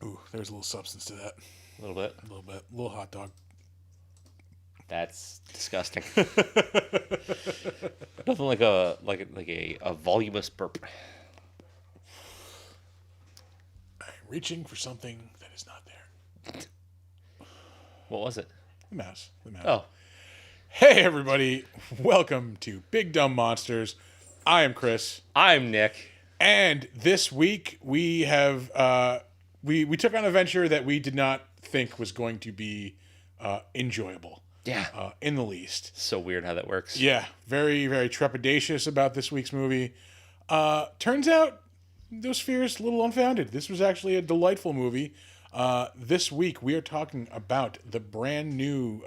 Ooh, there's a little substance to that. A little bit. A little bit. A little hot dog. That's disgusting. Nothing like a voluminous burp. I'm reaching for something that is not there. What was it? The mouse. Oh. Hey, everybody. Welcome to Big Dumb Monsters. I am Chris. I'm Nick. And this week we have we took on a venture that we did not think was going to be enjoyable. Yeah. In the least. So weird how that works. Yeah. Very, very trepidatious about this week's movie. Turns out those fears a little unfounded. This was actually a delightful movie. This week we are talking about the brand new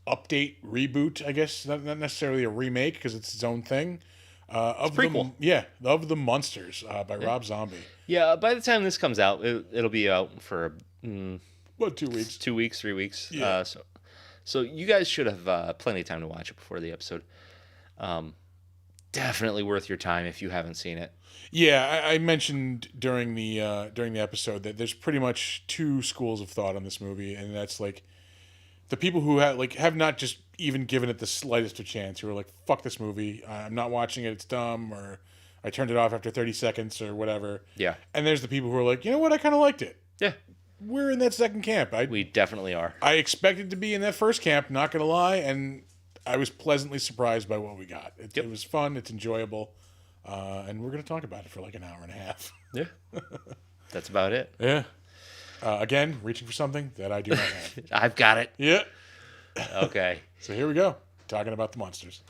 update, reboot, I guess. Not necessarily a remake because it's its own thing. Of prequel. Of the Munsters by Rob Zombie. Yeah, by the time this comes out, it'll be out for About 2 weeks. 2 weeks, 3 weeks. Yeah. So you guys should have plenty of time to watch it before the episode. Definitely worth your time if you haven't seen it. Yeah, I mentioned during the episode that there's pretty much two schools of thought on this movie, and that's like the people who have not just even given it the slightest of chance, who are like, "Fuck this movie! I'm not watching it. It's dumb," or "I turned it off after 30 seconds," or whatever. Yeah. And there's the people who are like, "You know what? I kind of liked it." Yeah. We're in that second camp. We definitely are. I expected to be in that first camp, not gonna lie, and I was pleasantly surprised by what we got. It was fun. It's enjoyable. And we're going to talk about it for like an hour and a half. Yeah. That's about it. Yeah. Again, reaching for something that I do not have. I've got it. Yeah. Okay. So here we go. Talking about the Munsters.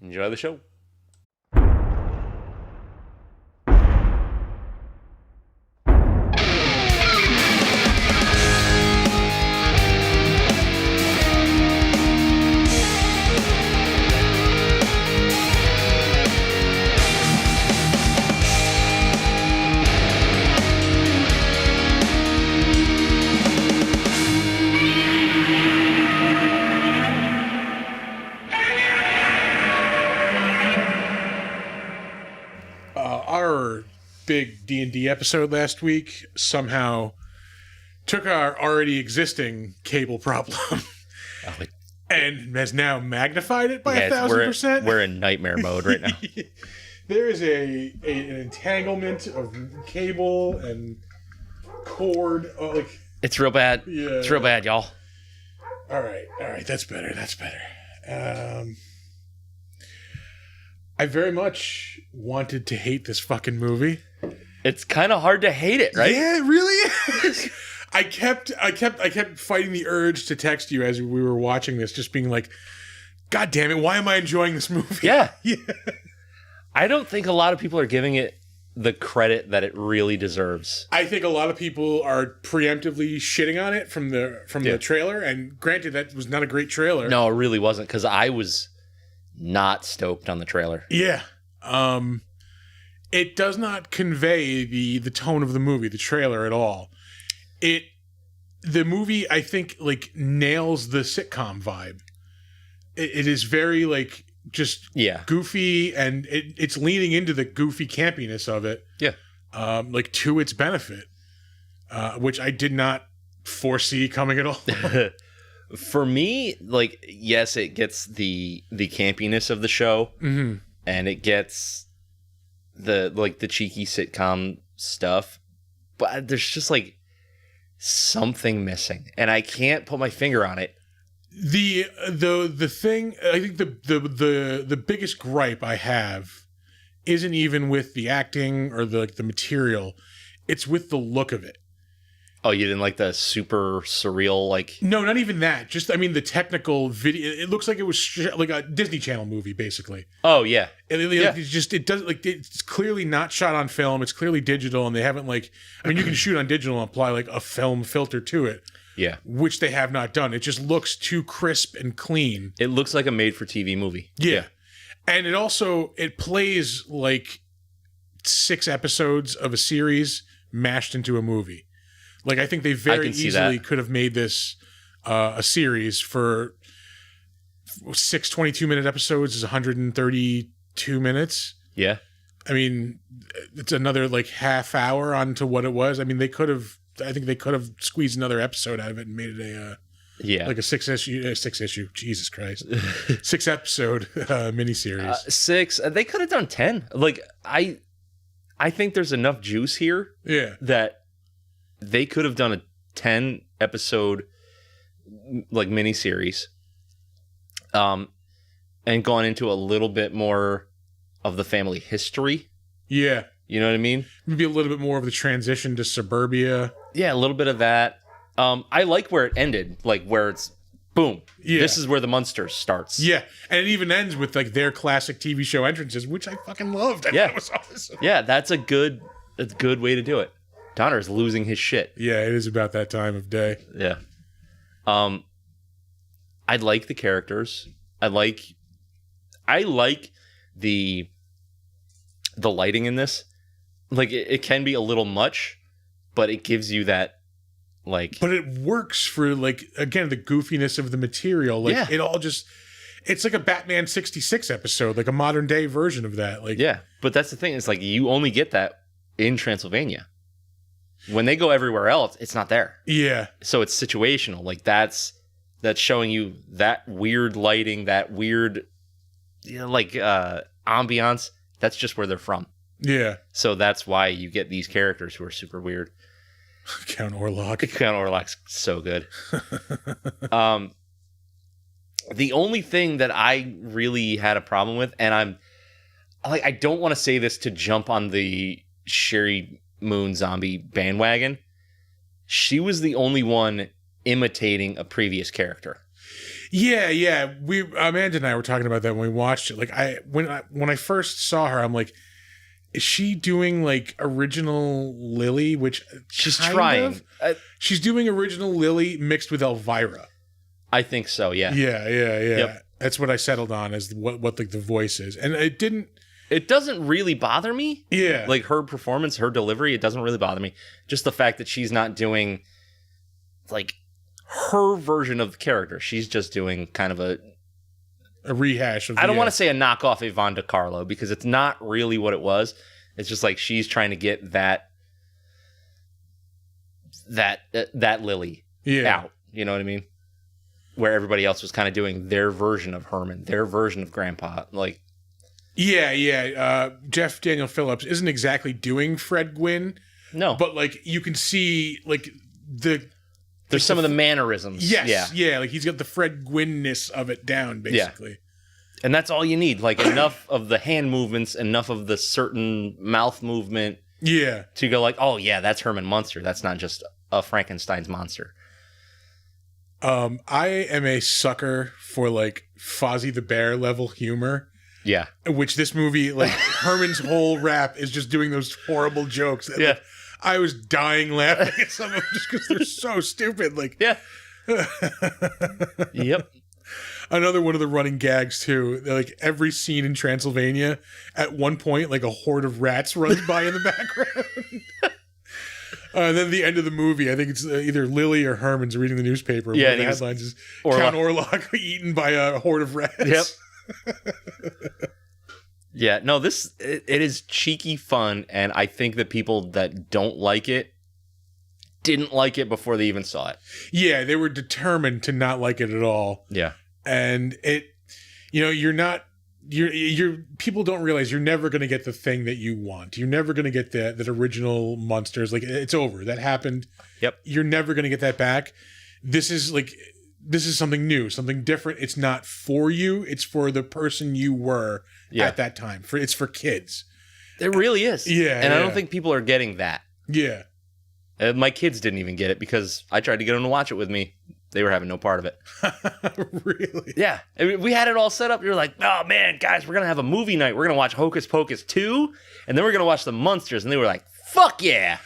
Enjoy the show. Our big D&D episode last week somehow took our already existing cable problem and has now magnified it by 1,000%. We're in nightmare mode right now. There is an entanglement of cable and cord. It's real bad. Yeah. It's real bad, y'all. All right. That's better. I very much wanted to hate this fucking movie. It's kind of hard to hate it, right? Yeah, it really is. I kept fighting the urge to text you as we were watching this, just being like, "God damn it, why am I enjoying this movie?" Yeah. Yeah. I don't think a lot of people are giving it the credit that it really deserves. I think a lot of people are preemptively shitting on it from the trailer, and granted, that was not a great trailer. No, it really wasn't, because I was not stoked on the trailer. Yeah. It does not convey the tone of the movie, the trailer, at all. The movie, I think, nails the sitcom vibe. It is very just goofy, and it's leaning into the goofy campiness of it. Yeah. To its benefit, which I did not foresee coming at all. For me, yes, it gets the campiness of the show, mm-hmm. and it gets the cheeky sitcom stuff, but there's just something missing, and I can't put my finger on it. The thing, I think the biggest gripe I have isn't even with the acting or the material, it's with the look of it. Oh, you didn't like the super surreal, No, not even that. Just, the technical video. It looks like it was like a Disney Channel movie, basically. Oh, yeah. It's clearly not shot on film. It's clearly digital, and they haven't, you can shoot on digital and apply, a film filter to it. Yeah. Which they have not done. It just looks too crisp and clean. It looks like a made-for-TV movie. Yeah. And it plays like 6 episodes of a series mashed into a movie. I think they very easily could have made this a series for 6 22-minute episodes is 132 minutes. Yeah. I mean, it's another like half hour onto what it was. I mean, I think they could have squeezed another episode out of it and made it like a six issue. Jesus Christ, 6 episode miniseries. 6. They could have done 10. Like I think there's enough juice here. Yeah. That they could have done a 10 episode like miniseries, and gone into a little bit more of the family history. Yeah. You know what I mean? Maybe a little bit more of the transition to suburbia. Yeah, a little bit of that. I like where it ended, like where it's boom. Yeah. This is where the Munsters starts. Yeah, and it even ends with like their classic TV show entrances, which I fucking loved. I thought it was awesome. Yeah, that's a good way to do it. Donner's losing his shit. Yeah, it is about that time of day. Yeah. I like the characters. I like the lighting in this. Like it can be a little much, but it gives you that like. But it works for like again the goofiness of the material. Like it all just. It's like a Batman 66 episode, like a modern day version of that. Like yeah, but that's the thing. It's like you only get that in Transylvania. When they go everywhere else, it's not there. Yeah. So it's situational. Like that's showing you that weird lighting, that weird, ambiance. That's just where they're from. Yeah. So that's why you get these characters who are super weird. Count Orlok. Count Orlok's so good. The only thing that I really had a problem with, and I don't want to say this to jump on the Sheri Moon Zombie bandwagon. She was the only one imitating a previous character. Yeah. Amanda and I were talking about that when we watched it. Like when I first saw her, I'm like, is she doing like original Lily? Which she's trying. She's doing original Lily mixed with Elvira. I think so. Yeah. Yeah. Yep. That's what I settled on as what like the voice is, and it didn't. It doesn't really bother me. Yeah. Like her performance, her delivery, it doesn't really bother me. Just the fact that she's not doing like her version of the character. She's just doing kind of a rehash of I don't want to say a knockoff Yvonne DiCarlo because it's not really what it was. It's just like she's trying to get that Lily out. You know what I mean? Where everybody else was kind of doing their version of Herman, their version of Grandpa. Like Yeah. Jeff Daniel Phillips isn't exactly doing Fred Gwynn. No. But like you can see like there's some of the mannerisms. Yes. Yeah. Like he's got the Fred Gwynn-ness of it down, basically. Yeah. And that's all you need. Like enough of the hand movements, enough of the certain mouth movement. Yeah. To go like, oh yeah, that's Herman Munster. That's not just a Frankenstein's monster. I am a sucker for like Fozzie the Bear level humor. Yeah. Which this movie, like Herman's whole rap is just doing those horrible jokes. That, yeah. Like, I was dying laughing at some of them just because they're so stupid. Like, yeah. Yep. Another one of the running gags too. Like every scene in Transylvania, at one point, like a horde of rats runs by in the background. And then the end of the movie, I think it's either Lily or Herman's reading the newspaper. Yeah, the headlines is Count Orlok eaten by a horde of rats. Yep. Yeah, no, it is cheeky fun, and I think that people that don't like it didn't like it before they even saw it. Yeah, they were determined to not like it at all. Yeah. And people don't realize you're never going to get the thing that you want. You're never going to get that original Munsters. Like it's over. That happened. Yep. You're never going to get that back. This is something new, something different. It's not for you. It's for the person you were at that time. It's for kids. It really is. Yeah. And I don't think people are getting that. Yeah. My kids didn't even get it because I tried to get them to watch it with me. They were having no part of it. Really? Yeah. I mean, we had it all set up. You're like, oh, man, guys, we're going to have a movie night. We're going to watch Hocus Pocus 2, and then we're going to watch the Munsters. And they were like, fuck yeah.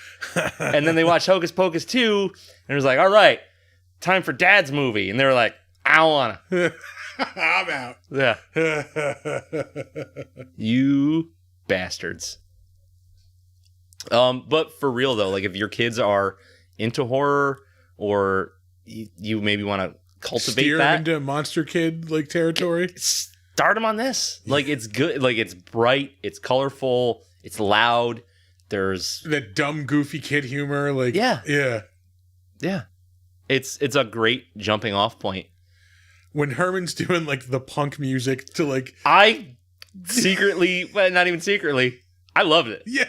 And then they watched Hocus Pocus 2, and it was like, all right, time for Dad's movie. And they were like, I don't want to. I'm out. Yeah. You bastards. But for real, though, like if your kids are into horror or you maybe want to cultivate steer that into monster kid like territory, start them on this. Like it's good. Like it's bright. It's colorful. It's loud. There's that dumb, goofy kid humor. Like, yeah. Yeah. It's a great jumping off point. When Herman's doing like the punk music to like, I secretly, well, not even secretly, I loved it. yeah,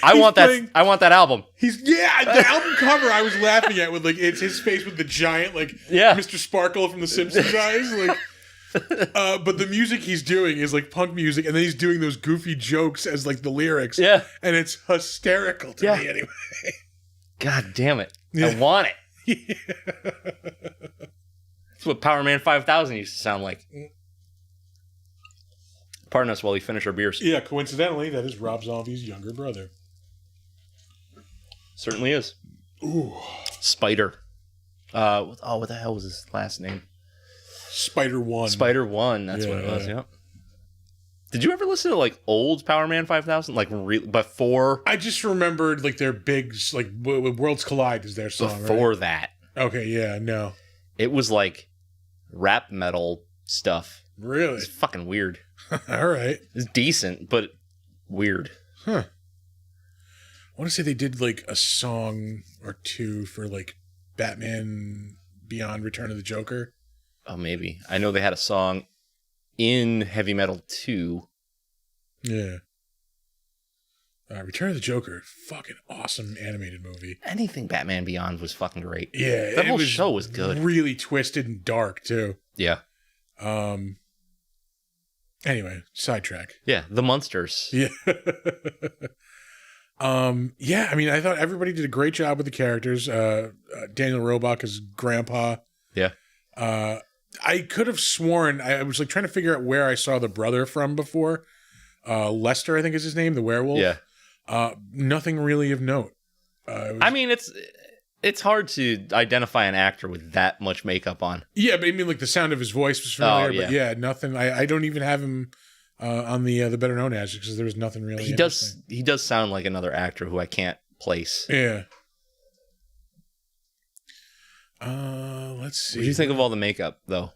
I want that album. The album cover I was laughing at with like it's his face with the giant like Mr. Sparkle from The Simpsons eyes, like. But the music he's doing is like punk music, and then he's doing those goofy jokes as like the lyrics. Yeah, and it's hysterical to me anyway. God damn it! Yeah. I want it. Yeah. That's what Power Man 5000 used to sound like. Pardon us while we finish our beers. Yeah, coincidentally, that is Rob Zombie's younger brother. Certainly is. Ooh. Spider. What the hell was his last name? Spider One. Spider One. That's what it was. Yeah. Did you ever listen to like old Power Man 5000? Like before? I just remembered like their big like Worlds Collide is their song. Before that. Okay. Yeah. No. It was like rap metal stuff. Really? It's fucking weird. All right. It's decent, but weird. Huh. I want to say they did like a song or two for like Batman Beyond Return of the Joker. Oh, maybe. I know they had a song in Heavy Metal 2. Yeah. Return of the Joker, fucking awesome animated movie. Anything Batman Beyond was fucking great. Yeah. That whole show was good. Really twisted and dark, too. Yeah. Anyway, sidetrack. Yeah, the Munsters. Yeah. Yeah, I mean, I thought everybody did a great job with the characters. Daniel Roebuck as Grandpa. Yeah. I could have sworn, I was like trying to figure out where I saw the brother from before. Lester, I think is his name, the werewolf. Yeah. Nothing really of note. I mean, it's hard to identify an actor with that much makeup on. Yeah, but I mean, like the sound of his voice was familiar. Oh, yeah. But yeah, nothing. I don't even have him on the better known as because there was nothing really. He does sound like another actor who I can't place. Yeah. Let's see. What do you think of all the makeup, though?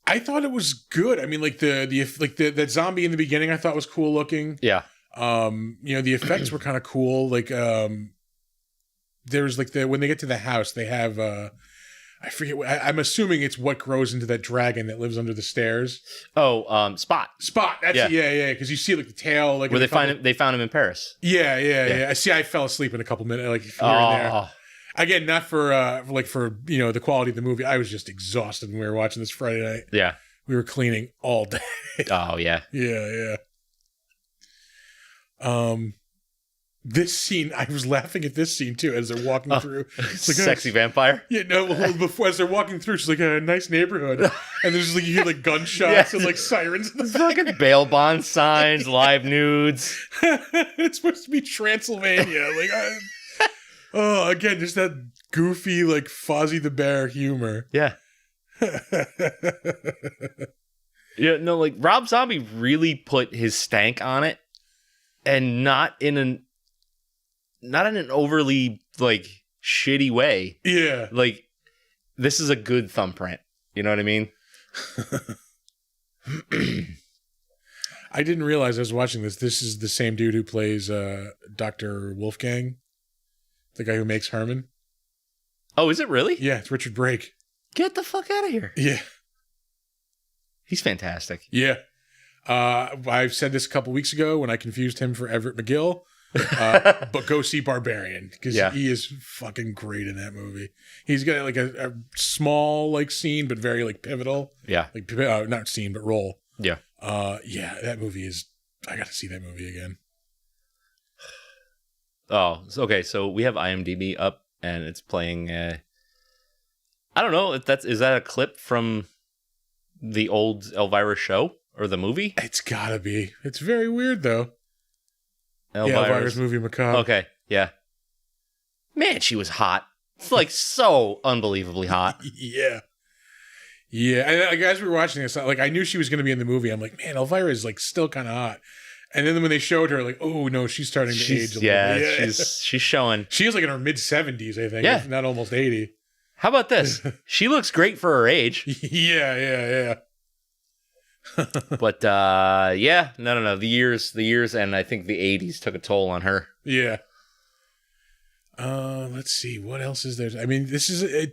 I thought it was good. I mean, like that zombie in the beginning, I thought was cool looking. Yeah. The effects were kind of cool. Like, there was like when they get to the house, they have I forget. I'm assuming it's what grows into that dragon that lives under the stairs. Oh, Spot. Spot. That's yeah. Because you see like the tail, like where they found him in Paris. Yeah. I see. I fell asleep in a couple minutes, like here and there. Again, not for the quality of the movie. I was just exhausted when we were watching this Friday night. Yeah, we were cleaning all day. Oh yeah. Yeah. This scene, I was laughing at this scene too as they're walking through. It's like, sexy vampire. Yeah, no. Before as they're walking through, she's like a nice neighborhood, and there's like you hear like gunshots and like sirens. It's fucking bail bond signs, live nudes. It's supposed to be Transylvania. Like, again, just that goofy like Fozzie the Bear humor. Yeah. Yeah, no, like Rob Zombie really put his stank on it, and not in an overly like shitty way. Yeah. Like this is a good thumbprint. You know what I mean? I didn't realize I was watching this. This is the same dude who plays Dr. Wolfgang, the guy who makes Herman. Oh, is it really? Yeah, it's Richard Brake. Get the fuck out of here. Yeah. He's fantastic. Yeah. I've said this a couple weeks ago when I confused him for Everett McGill. But go see Barbarian because he is fucking great in that movie. He's got like a small like scene, but very like pivotal. Yeah. Like not scene, but role. Yeah. Yeah, that movie is. I got to see that movie again. Oh, okay. So we have IMDb up, and it's playing. I don't know if is that a clip from the old Elvira show or the movie? It's gotta be. It's very weird though. Elvira's movie Macabre. Okay, yeah. Man, she was hot. It's like so unbelievably hot. Yeah. And like, as we were watching this, like I knew she was going to be in the movie. I'm like, man, Elvira is like still kind of hot. And then when they showed her, like, oh no, she's starting to age a little bit. Yeah, she's showing. She is like in her mid-70s, I think. Yeah. If not almost 80. How about this? She looks great for her age. Yeah. But yeah, no. The years, and I think the 80s took a toll on her. Yeah. Let's see. What else is there? I mean, this is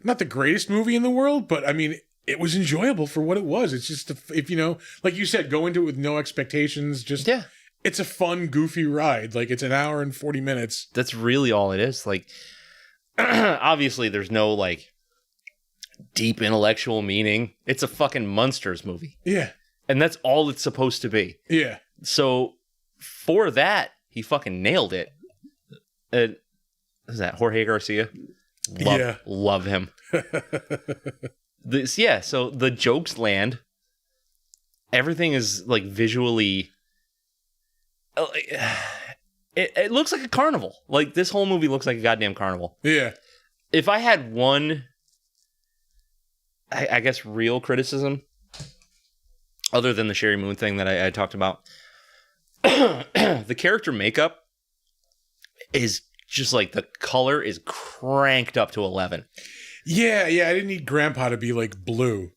not the greatest movie in the world, but I mean, it was enjoyable for what it was. It's just, if you know, like you said, go into it with no expectations. Just, Yeah. It's a fun, goofy ride. Like, it's an hour and 40 minutes. That's really all it is. Like, obviously, there's no, like, deep intellectual meaning. It's a fucking Munsters movie. Yeah. And that's all it's supposed to be. Yeah. So, for that, he fucking nailed it. Is that Jorge Garcia? Love him. So the jokes land. Everything is, like, visually... It looks like a carnival. Like, this whole movie looks like a goddamn carnival. Yeah. If I had one, I guess, real criticism, other than the Sheri Moon thing that I talked about, the character makeup is just like, the color is cranked up to 11. Yeah, I didn't need Grandpa to be, like, blue.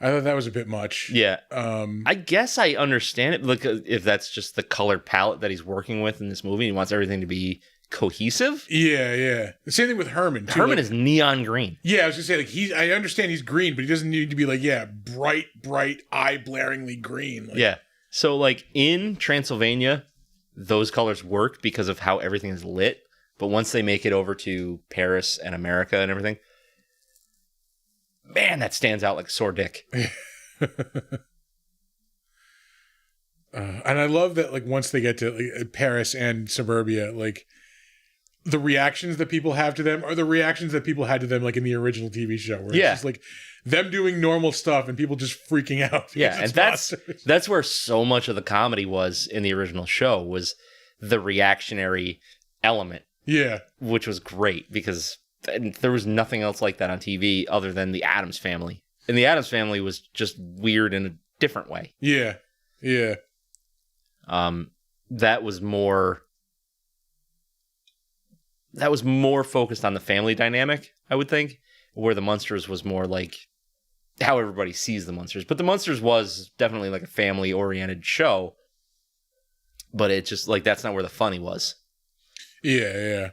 I thought that was a bit much. Yeah. I guess I understand it. Like, if that's just the color palette that he's working with in this movie, he wants everything to be cohesive. Yeah. The same thing with Herman, too. Herman like, is neon green. Yeah, I was gonna say, like, I understand he's green, but he doesn't need to be, like, bright, eye-blaringly green. Like, yeah. So, like, in Transylvania, those colors work because of how everything is lit. But once they make it over to Paris and America and everything, man, that stands out like a sore dick. And I love that, like, once they get to, like, Paris and suburbia, like, the reactions that people have to them are the reactions that people had to them, like, in the original TV show. Where it's just, like, them doing normal stuff and people just freaking out. Yeah, and that's where so much of the comedy was in the original show, was the reactionary element. Yeah. Which was great, because there was nothing else like that on TV other than the Addams Family. And the Addams Family was just weird in a different way. Yeah. That was more focused on the family dynamic, I would think, where the Munsters was more like how everybody sees the Munsters. But the Munsters was definitely like a family-oriented show, but it just, like, that's not where the funny was. Yeah.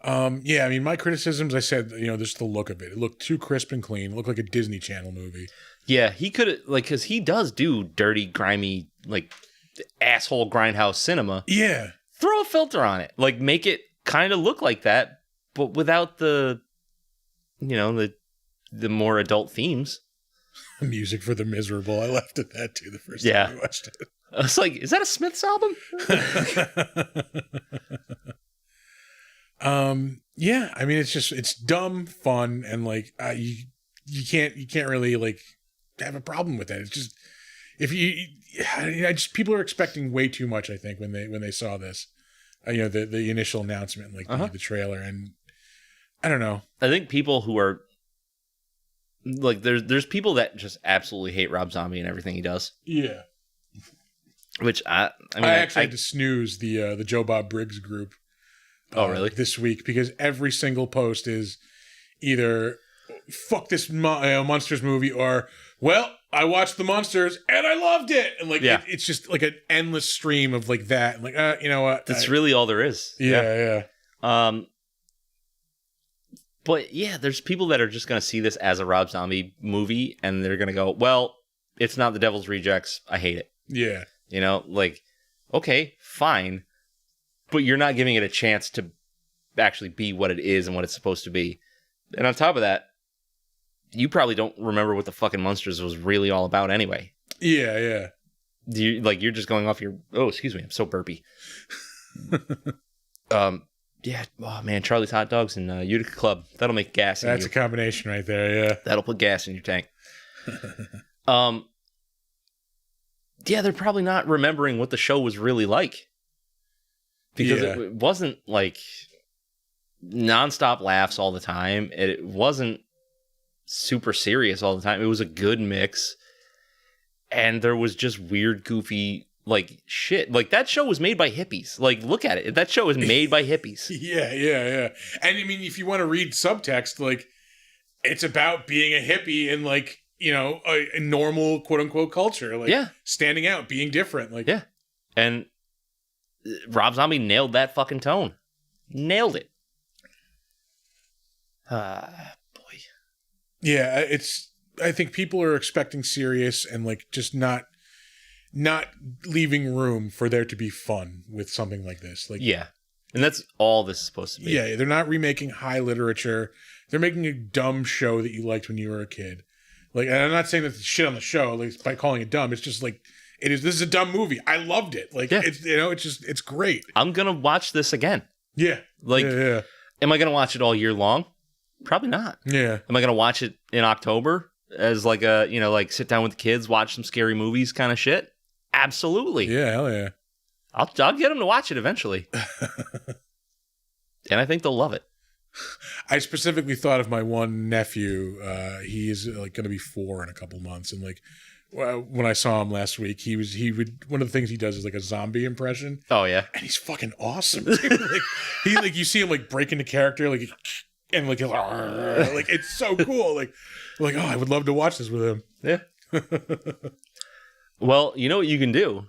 I mean, my criticisms, I said, just the look of it. It looked too crisp and clean. It looked like a Disney Channel movie. Yeah, he could, like, because he does do dirty, grimy, like, asshole grindhouse cinema. Yeah. Throw a filter on it. Like, make it kind of look like that, but without the, the more adult themes. Music for the Miserable. I laughed at that, too, the first time I watched it. I was like, is that a Smiths album? Yeah, I mean, it's dumb fun, and, like, you can't really, like, have a problem with that. It's just, people are expecting way too much, I think, when they saw this, the initial announcement, like the trailer, and I don't know. I think people who are, like, there's people that just absolutely hate Rob Zombie and everything he does. Yeah. Which I actually had to snooze the Joe Bob Briggs group. Oh, really? This week, because every single post is either "fuck this Munsters movie" or "well, I watched the Munsters and I loved it," and like it's just like an endless stream of like that. And like, you know what? That's really all there is. Yeah. But yeah, there's people that are just going to see this as a Rob Zombie movie, and they're going to go, "Well, it's not The Devil's Rejects. I hate it." Yeah. Like, okay, fine. But you're not giving it a chance to actually be what it is and what it's supposed to be. And on top of that, you probably don't remember what the fucking Munsters was really all about anyway. Yeah. You're just going off your... Oh, excuse me. I'm so burpy. Yeah. Oh, man. Charlie's Hot Dogs and Utica Club. That'll make gas in you. That's a combination right there, yeah. That'll put gas in your tank. Yeah, they're probably not remembering what the show was really like. Because it wasn't like nonstop laughs all the time. It wasn't super serious all the time. It was a good mix. And there was just weird, goofy, like, shit. Like, that show was made by hippies. Like, look at it. That show was made by hippies. Yeah. And I mean, if you want to read subtext, like, it's about being a hippie and, like, a normal quote unquote culture, like standing out, being different, like and Rob Zombie nailed that fucking tone, nailed it. Boy, yeah, I think people are expecting serious and like just not leaving room for there to be fun with something like this, like and that's all this is supposed to be. Yeah, they're not remaking high literature. They're making a dumb show that you liked when you were a kid. Like, and I'm not saying that the shit on the show, like, by calling it dumb. It's just like, this is a dumb movie. I loved it. Like, it's great. I'm going to watch this again. Yeah. Like, am I going to watch it all year long? Probably not. Yeah. Am I going to watch it in October as like a, like sit down with the kids, watch some scary movies kind of shit? Absolutely. Yeah, hell yeah. I'll get them to watch it eventually. And I think they'll love it. I specifically thought of my one nephew. He is like going to be 4 in a couple months, and like when I saw him last week, he would one of the things he does is like a zombie impression. Oh yeah, and he's fucking awesome. Like you see him like break into character, like and like it's so cool. Like oh, I would love to watch this with him. Yeah. Well, you know what you can do?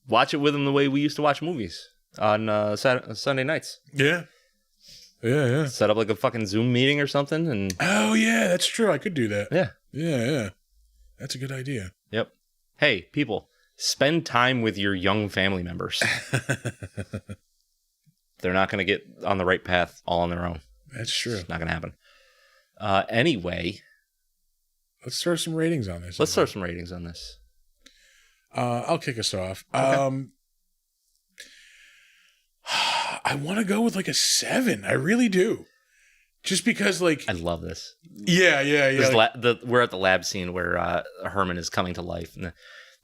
Watch it with him the way we used to watch movies on Sunday nights. Yeah. Yeah. Set up like a fucking Zoom meeting or something, and oh yeah, that's true. I could do that. Yeah. That's a good idea. Yep. Hey, people, spend time with your young family members. They're not going to get on the right path all on their own. That's true. It's not going to happen. Anyway, let's throw some ratings on this. Let's throw some ratings on this. I'll kick us off. Okay. I want to go with like a 7. I really do. Just because, like, I love this. Yeah. We're at the lab scene where Herman is coming to life, and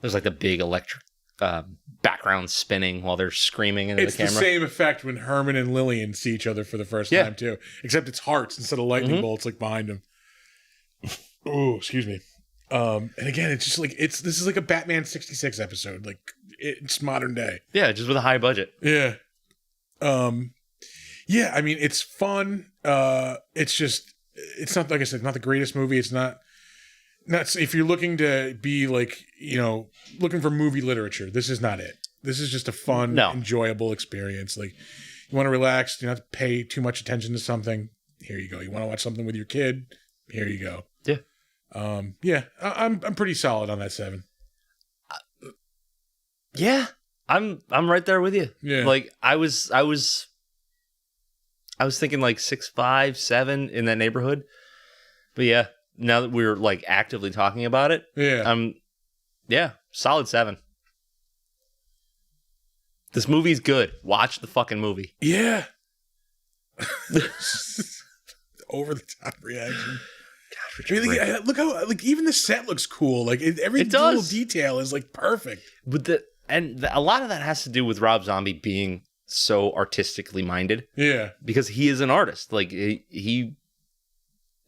there's like the big electric background spinning while they're screaming into the camera. It's the same effect when Herman and Lillian see each other for the first time too, except it's hearts instead of lightning bolts like behind them. Oh, excuse me. And again, it's just like this is like a Batman 66 episode, like it's modern day. Yeah, just with a high budget. Yeah. Yeah, I mean, it's fun. It's not, like I said, not the greatest movie. It's not if you're looking to be like, looking for movie literature, this is not it. This is just a fun, enjoyable experience. Like, you want to relax, you don't have to pay too much attention to something. Here you go. You want to watch something with your kid? Here you go. Yeah. Yeah, I'm pretty solid on that 7. Yeah. I'm right there with you. Yeah. Like I was thinking like 6.5, 7 in that neighborhood. But yeah, now that we're like actively talking about it, solid 7. This movie's good. Watch the fucking movie. Yeah. Over the top reaction. I mean, look how even the set looks cool. Like every little detail is like perfect. A lot of that has to do with Rob Zombie being so artistically minded. Yeah. Because he is an artist. Like he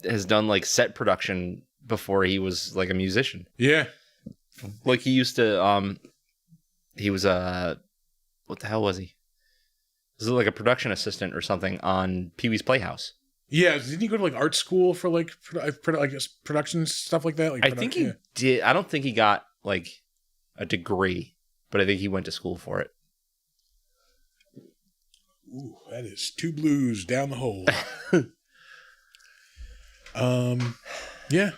has done like set production before he was like a musician. Yeah. Like he used to he was what the hell was he? Was it like a production assistant or something on Pee-wee's Playhouse? Yeah, didn't he go to like art school for like production stuff like that? Like, I think he did. I don't think he got like a degree, but I think he went to school for it. Ooh, that is 2 blues down the hole. Yeah,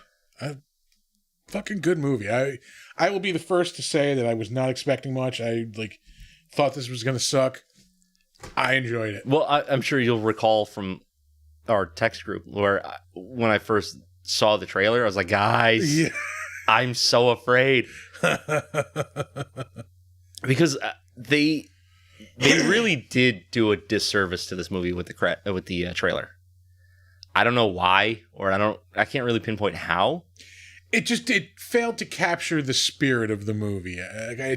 fucking good movie. I will be the first to say that I was not expecting much. I thought this was gonna suck. I enjoyed it. Well, I'm sure you'll recall from our text group where when I first saw the trailer, I was like, guys, I'm so afraid. Because they really did do a disservice to this movie with the trailer. I don't know why, or I can't really pinpoint how. It failed to capture the spirit of the movie. I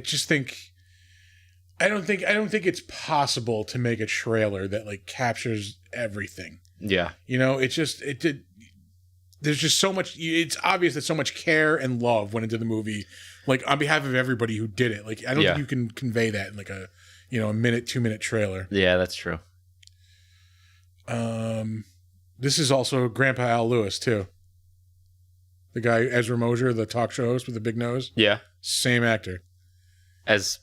don't think it's possible to make a trailer that like captures everything. Yeah. There's just so much, it's obvious that so much care and love went into the movie, like on behalf of everybody who did it. Like, I don't think you can convey that in like a minute, 2-minute trailer. Yeah, that's true. This is also Grandpa Al Lewis too. The guy, Ezra Mosier, the talk show host with the big nose. Yeah. Same actor. As.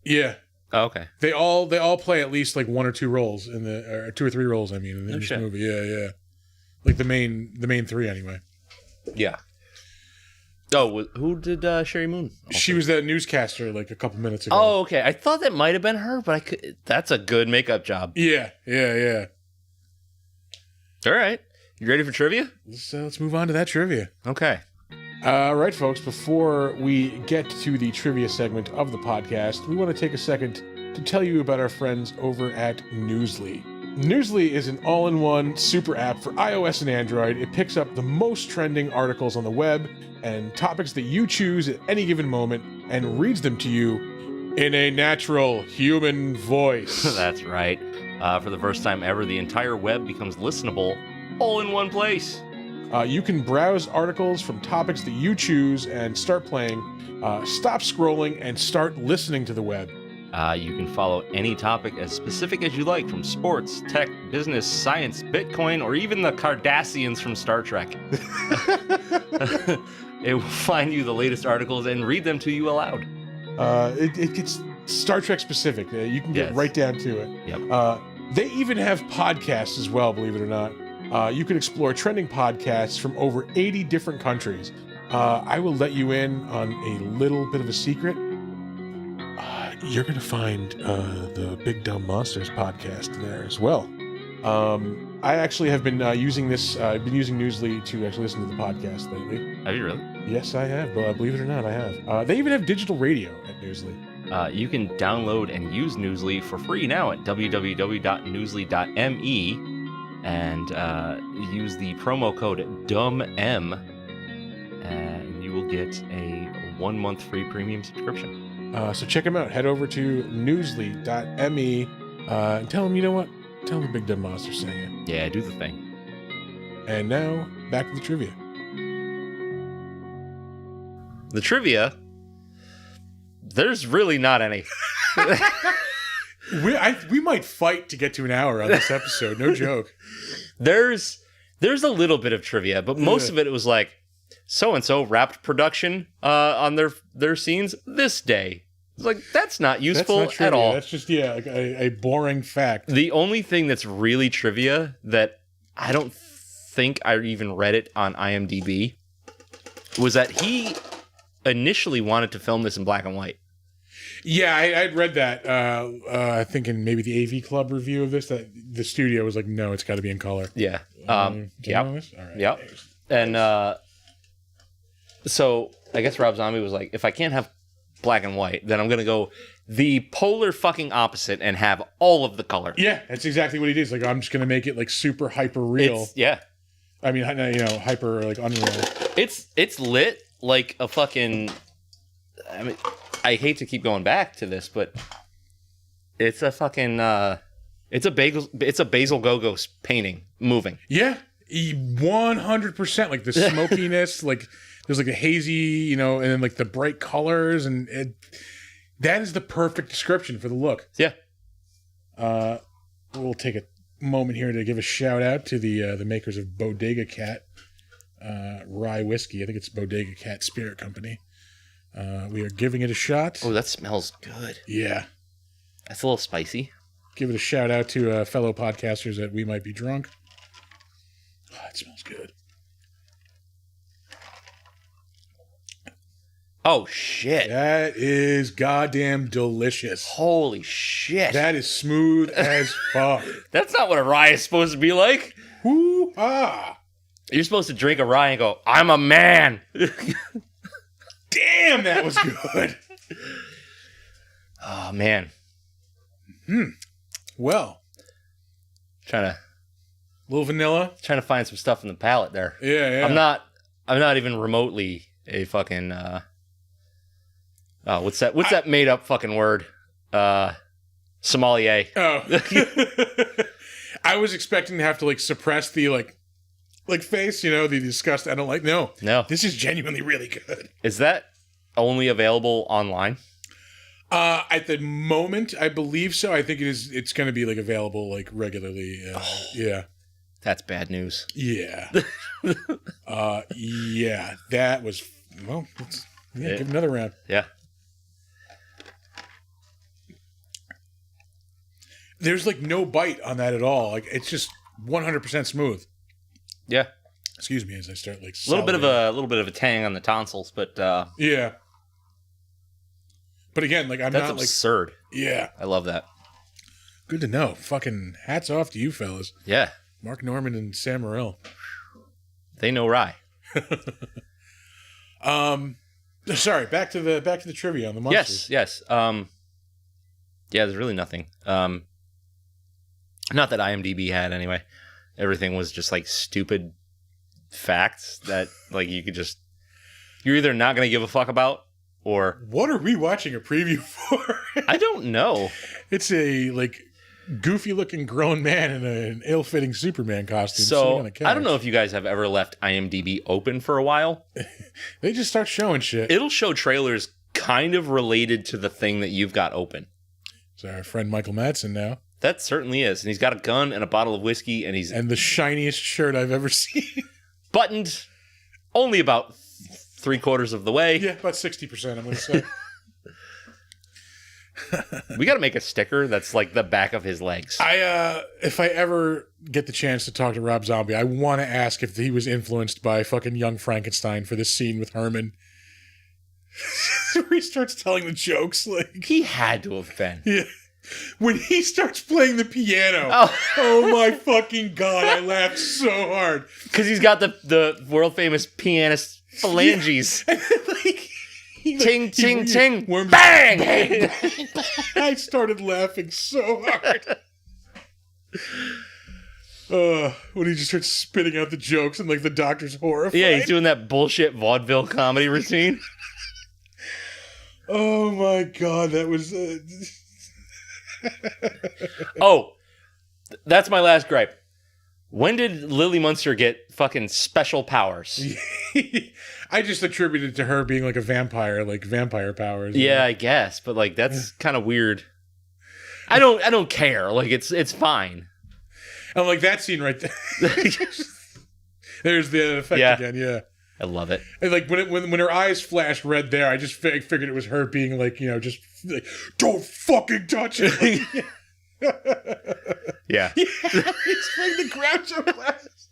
Yeah. Oh, okay. They all play at least like one or two roles or 2 or 3 roles. I mean, in this movie. Yeah. Like the main 3 anyway. Yeah. Oh, who did Sheri Moon? She was that newscaster like a couple minutes ago. Oh, okay. I thought that might have been her, but that's a good makeup job. Yeah. All right. You ready for trivia? Let's move on to that trivia. Okay. All right, folks. Before we get to the trivia segment of the podcast, we want to take a second to tell you about our friends over at Newsly. Newsly is an all-in-one super app for iOS and Android. It picks up the most trending articles on the web and topics that you choose at any given moment and reads them to you in a natural human voice. That's right. For the first time ever, the entire web becomes listenable all in one place. You can browse articles from topics that you choose and start playing, stop scrolling, and start listening to the web. You can follow any topic as specific as you like, from sports, tech, business, science, Bitcoin, or even the Cardassians from Star Trek. It will find you the latest articles and read them to you aloud. It gets Star Trek specific. You can get right down to it. Yep. They even have podcasts as well, believe it or not. You can explore trending podcasts from over 80 different countries. I will let you in on a little bit of a secret. You're going to find the Big Dumb Monsters podcast there as well. I actually have been using this. I've been using Newsly to actually listen to the podcast lately. Have you really? Yes, I have. Believe it or not, I have. They even have digital radio at Newsly. You can download and use Newsly for free now at www.newsly.me and use the promo code DUMBM and you will get a 1-month free premium subscription. So check them out. Head over to newsly.me and tell them, you know what? Tell them the Big Dumb Monster sent you. Yeah, do the thing. And now, back to the trivia. The trivia, there's really not any. We might fight to get to an hour on this episode. No joke. There's a little bit of trivia, but most of it was like, so-and-so wrapped production on their scenes this day. It's like, that's not useful at all. That's just, like a boring fact. The only thing that's really trivia that I don't think I even read it on IMDb was that he initially wanted to film this in black and white. Yeah, I'd read that. I think in maybe the AV Club review of this, that the studio was like, no, it's got to be in color. Yeah. Yep. All right. Yep. And so I guess Rob Zombie was like, if I can't have black and white, then I'm going to go the polar fucking opposite and have all of the color. Yeah, that's exactly what he did. He's like, I'm just going to make it like super hyper real. I mean, hyper like unreal. It's lit like a fucking. I mean, I hate to keep going back to this, but it's a fucking. It's a Basil Gogos painting moving. Yeah, 100%. Like the smokiness, like there's like a hazy, and then like the bright colors, and that is the perfect description for the look. Yeah. We'll take a moment here to give a shout out to the makers of Bodega Cat rye whiskey. I think it's Bodega Cat Spirit Company. We are giving it a shot. Oh, that smells good. Yeah. That's a little spicy. Give it a shout out to fellow podcasters at We Might Be Drunk. Oh, it smells good. Oh, shit. That is goddamn delicious. Holy shit. That is smooth as fuck. That's not what a rye is supposed to be like. Woo-ah. You're supposed to drink a rye and go, I'm a man. Damn, that was good. Oh, man. Well. A little vanilla. Trying to find some stuff in the palate there. Yeah. I'm not even remotely a fucking what's that made up fucking word? Sommelier. Oh. I was expecting to have to like suppress the like face, the disgust. I don't like. No. This is genuinely really good. Is that only available online? At the moment, I believe so. I think it is. It's going to be like available like regularly. Yeah. That's bad news. Yeah. Yeah, that was, well, give him another round. Yeah. There's like no bite on that at all. Like it's just 100% smooth. Yeah. Excuse me as I start like a little bit of a tang on the tonsils, but yeah. But again, like I'm that's not absurd. Like yeah. I love that. Good to know. Fucking hats off to you fellas. Yeah. Mark Norman and Sam Morril. They know rye. Sorry, back to the trivia on the Munsters. Yes. Yeah, there's really nothing. Not that IMDb had anyway. Everything was just like stupid facts that like you're either not going to give a fuck about or what are we watching a preview for? I don't know. It's a like goofy looking grown man in an ill-fitting Superman costume. So I don't know if you guys have ever left IMDb open for a while. They just start showing shit. It'll show trailers kind of related to the thing that you've got open. It's our friend Michael Madsen now. That certainly is. And he's got a gun and a bottle of whiskey and the shiniest shirt I've ever seen. Buttoned only about 3/4 of the way. Yeah, about 60%, I'm going to say. We got to make a sticker that's like the back of his legs. If I ever get the chance to talk to Rob Zombie, I want to ask if he was influenced by fucking Young Frankenstein for this scene with Herman. Where he starts telling the jokes. Like he had to have been. Yeah. When he starts playing the piano, oh my fucking God, I laughed so hard. Because he's got the world famous pianist phalanges. Yeah. Ting, ting, ting, bang! Bang! I started laughing so hard. When he just starts spitting out the jokes and like the doctor's horrified. Yeah, he's doing that bullshit vaudeville comedy routine. Oh my God, that was... Oh, that's my last gripe. When did Lily Munster get fucking special powers? I just attributed it to her being like a vampire, like vampire powers. Yeah, I guess, but like that's kind of weird. I don't care. Like it's fine. And like that scene right there. There's the effect again. Yeah, I love it. And like when her eyes flashed red there, I just figured it was her being like, you know, just like, don't fucking touch it. Yeah. He's playing the Groucho glasses.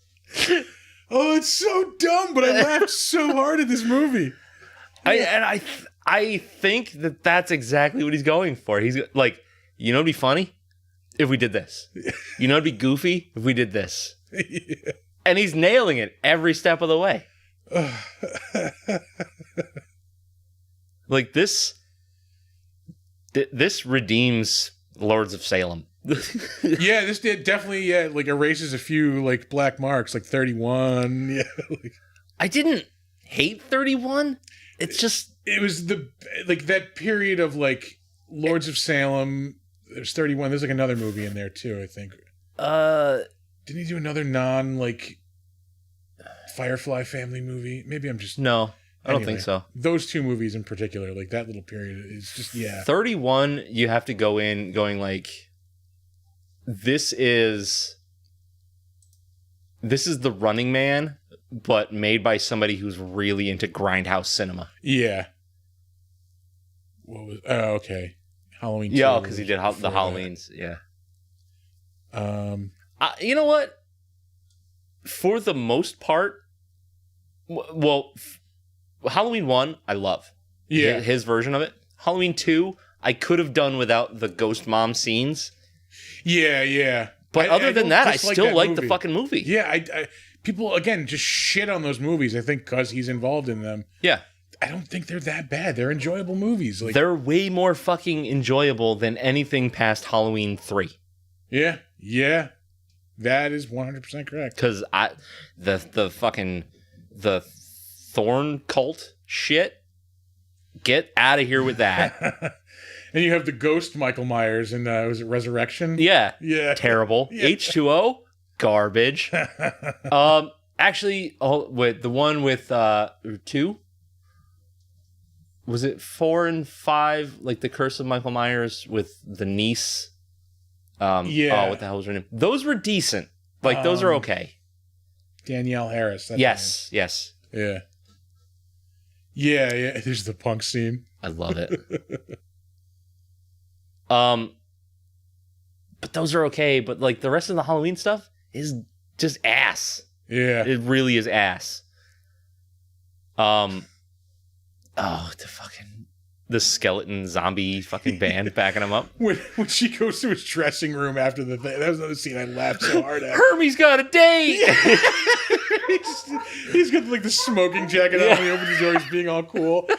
Oh, it's so dumb, but I laughed so hard at this movie. I think that's exactly what he's going for. He's like, you know, it'd be funny if we did this. You know, it'd be goofy if we did this. Yeah. And he's nailing it every step of the way. Like this redeems Lords of Salem. Yeah, this did definitely like erases a few like black marks, like 31. Yeah, like, I didn't hate 31. It's just it was the like that period of like Lords of Salem. There's 31. There's like another movie in there too, I think. Didn't he do another non like Firefly family movie? Maybe I'm just no. I don't think so. Those two movies in particular, like that little period, is just 31. You have to go in going like, this is The Running Man, but made by somebody who's really into grindhouse cinema. Yeah. What was? Oh, okay. Halloween. Yeah, because he did the Halloweens. Yeah. You know what? For the most part, well, Halloween 1, I love. Yeah. His version of it. Halloween 2, I could have done without the ghost mom scenes. Yeah. But other than that, I still like the fucking movie. Yeah, I people, again, just shit on those movies, I think, because he's involved in them. Yeah. I don't think they're that bad. They're enjoyable movies. Like, they're way more fucking enjoyable than anything past Halloween 3. Yeah. That is 100% correct. Because the Thorn cult shit, get out of here with that. And you have the ghost Michael Myers in, was it Resurrection? Yeah. Terrible. Yeah. H2O, garbage. Actually, with the one with 2? Was it 4 and 5? Like the Curse of Michael Myers with the niece? Oh, what the hell was her name? Those were decent. Like, those are okay. Danielle Harris. That's Yes. Yeah. Yeah. There's the punk scene. I love it. But those are okay. But like the rest of the Halloween stuff is just ass. Yeah. It really is ass. The skeleton zombie fucking band backing him up. When she goes to his dressing room after the thing, that was another scene I laughed so hard at. Hermie's got a date. he's got like the smoking jacket on when he opens the door. He's being all cool.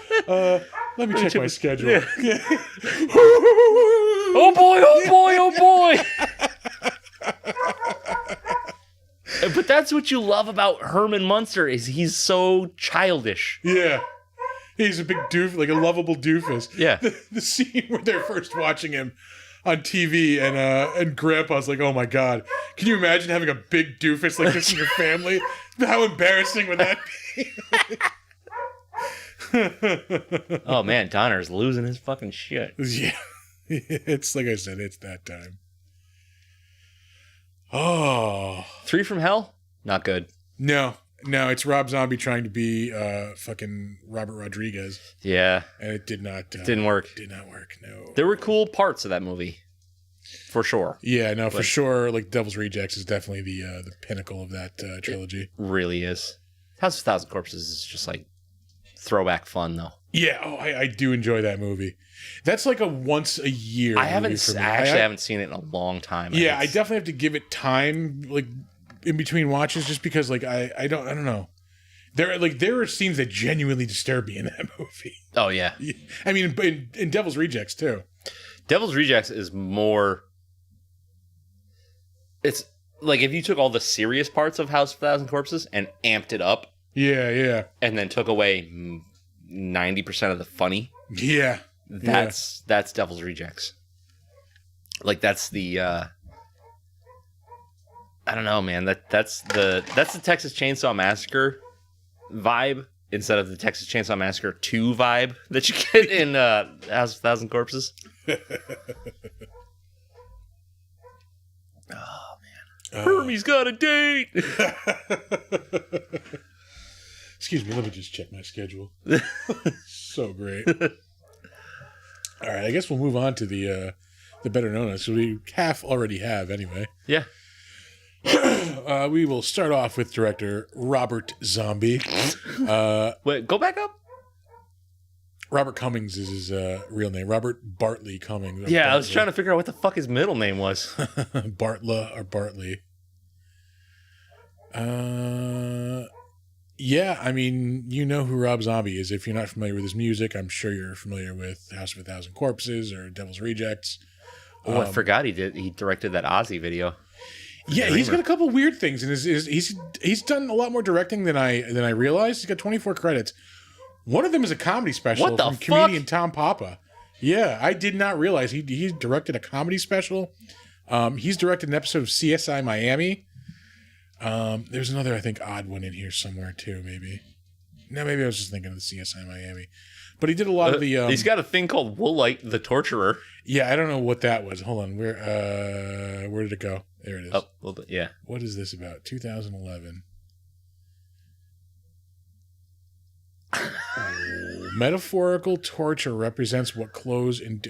Let me check my schedule. Yeah. Oh boy. But that's what you love about Herman Munster is he's so childish. Yeah. He's a big doof, like a lovable doofus. Yeah. The scene where they're first watching him on TV and Grandpa's like, oh my God, can you imagine having a big doofus like this in your family? How embarrassing would that be? Oh man, Donner's losing his fucking shit. Yeah. It's like I said, it's that time. Oh. 3 from Hell? Not good. No, it's Rob Zombie trying to be fucking Robert Rodriguez. Yeah. And it did not. Didn't work. Did not work, no. There were cool parts of that movie. For sure. Yeah, no, for sure. Like, Devil's Rejects is definitely the pinnacle of that trilogy. It really is. House of 1,000 Corpses is just like throwback fun, though. Yeah, I do enjoy that movie. That's like a once a year. I haven't seen it in a long time. Yeah, I definitely have to give it time, like in between watches, just because like I don't know. There are scenes that genuinely disturb me in that movie. Oh yeah, I mean in Devil's Rejects too. Devil's Rejects is more. It's like if you took all the serious parts of House of 1,000 Corpses and amped it up. Yeah. And then took away 90% of the funny. Yeah. That's Devil's Rejects. Like that's the I don't know, man. That's the Texas Chainsaw Massacre vibe instead of the Texas Chainsaw Massacre 2 vibe that you get in House of 1,000 Corpses. Oh man. Hermie's got a date. Excuse me, let me just check my schedule. So great. All right, I guess we'll move on to the better known us. So we already have anyway. Yeah. We will start off with director Robert Zombie. Wait, go back up. Robert Cummings is his real name. Robert Bartley Cummings. Yeah, I was trying to figure out what the fuck his middle name was. Bartla or Bartley. Yeah, I mean, you know who Rob Zombie is. If you're not familiar with his music, I'm sure you're familiar with House of 1,000 Corpses or Devil's Rejects. Oh, I forgot he directed that Ozzy video. Yeah, he's got a couple weird things, and he's done a lot more directing than I realized. He's got 24 credits. One of them is a comedy special from comedian Tom Papa. Yeah, I did not realize he directed a comedy special. He's directed an episode of CSI Miami. There's another, I think, odd one in here somewhere too, maybe. No, maybe I was just thinking of the CSI Miami. But he did a lot of the... he's got a thing called Woolite the Torturer. Yeah, I don't know what that was. Hold on. Where did it go? There it is. Oh, a little bit, yeah. What is this about? 2011. Metaphorical torture represents what clothes and...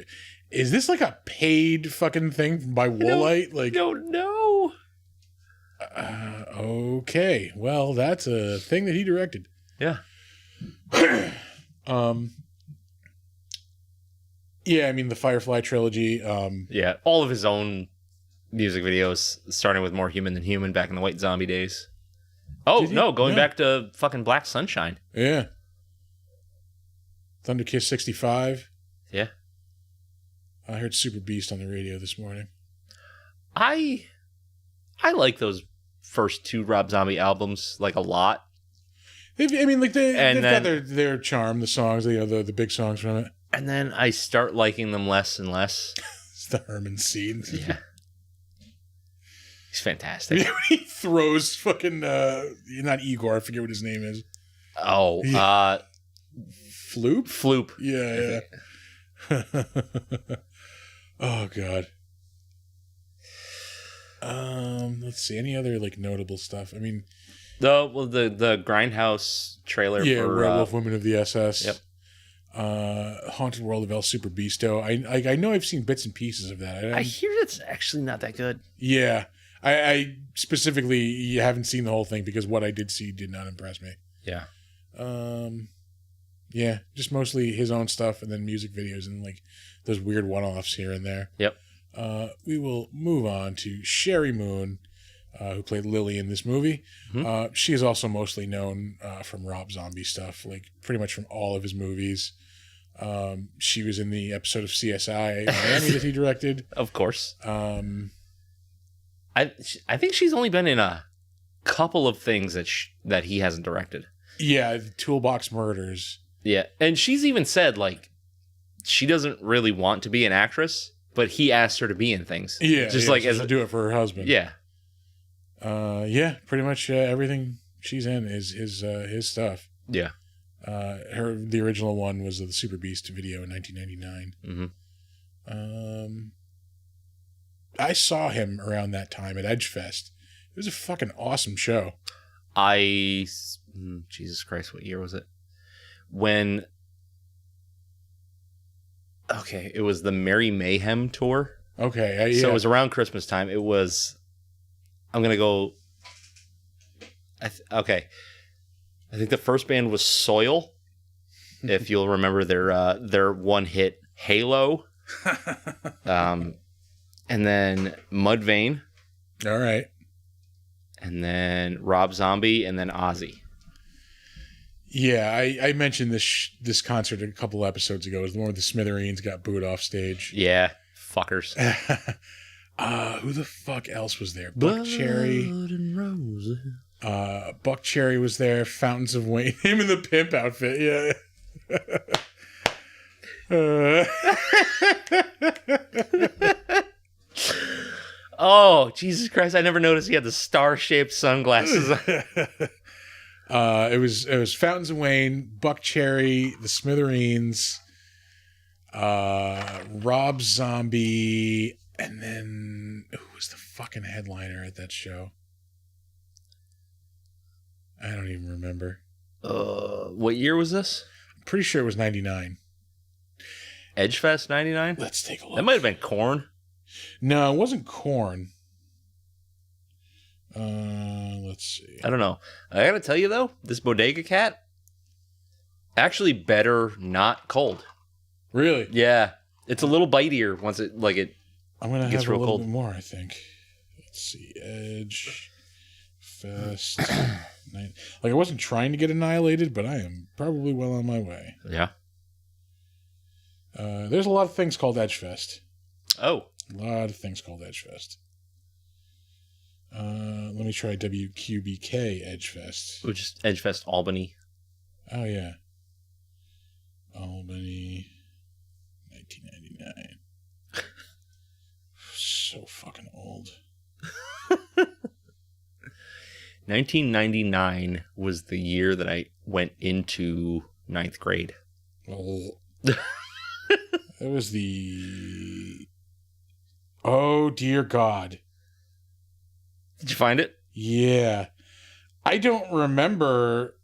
Is this like a paid fucking thing by Woolite? I don't know. Okay. Well, that's a thing that he directed. Yeah. Yeah, I mean the Firefly trilogy. Yeah, all of his own music videos, starting with More Human Than Human back in the White Zombie days. Oh no, going back to fucking Black Sunshine. Yeah. Thunder Kiss 65. Yeah. I heard Super Beast on the radio this morning. I like those first 2 Rob Zombie albums like a lot. They've got their charm, the songs, the big songs from it. And then I start liking them less and less. It's the Herman scene. Yeah. He's fantastic. He throws fucking not Igor, I forget what his name is. Oh, Floop? Floop. Yeah. Oh god. Let's see. Any other like notable stuff? I mean, the Grindhouse trailer for Werewolf Women of the SS. Yep. Haunted World of El Super Beasto. I know I've seen bits and pieces of that. I hear it's actually not that good. Yeah. I specifically haven't seen the whole thing because what I did see did not impress me. Yeah. Yeah, just mostly his own stuff and then music videos and like those weird one-offs here and there. Yep. We will move on to Sheri Moon, who played Lily in this movie. Mm-hmm. She is also mostly known from Rob Zombie stuff, like pretty much from all of his movies. She was in the episode of CSI Miami that he directed. Of course. Um, I think she's only been in a couple of things that he hasn't directed. Yeah, the Toolbox Murders. Yeah, and she's even said like she doesn't really want to be an actress, but he asked her to be in things. Yeah, just yeah, like to do it for her husband. Yeah. Yeah, pretty much everything she's in is his stuff. Yeah. The original one was the Super Beast video in 1999. Mm-hmm. I saw him around that time at Edgefest. It was a fucking awesome show. Jesus Christ, what year was it? It was the Merry Mayhem tour. Okay. Yeah. So it was around Christmas time. It was, I'm going to go, I think the first band was Soil, if you'll remember their one hit Halo. And then Mudvayne. All right. And then Rob Zombie, and then Ozzy. Yeah, I mentioned this concert a couple episodes ago. It was the one where the Smithereens got booed off stage. Yeah, fuckers. Who the fuck else was there? Buck Cherry. And Roses. Buck Cherry was there. Fountains of Wayne. Him in the pimp outfit. Yeah. Oh, Jesus Christ. I never noticed he had the star-shaped sunglasses. It was Fountains of Wayne, Buck Cherry, the Smithereens, Rob Zombie, and then who was the fucking headliner at that show? I don't even remember. What year was this? I'm pretty sure it was 99. Edgefest 99? Let's take a look. That might have been Korn. No, it wasn't Korn. Let's see. I don't know. I gotta tell you though, this Bodega Cat actually better not cold. Really? Yeah, it's a little bitier once it I'm gonna gets have a real little cold. bit more. I think. Let's see. Edge Fest. Like I wasn't trying to get annihilated, but I am probably well on my way. Yeah. There's a lot of things called Edgefest. Oh. A lot of things called Edgefest. Let me try WQBK Edgefest. Which is Edgefest Albany. Oh, yeah. Albany, 1999. So fucking old. 1999 was the year that I went into 9th grade. Oh. That was the... Oh, dear God. Did you find it? Yeah. I don't remember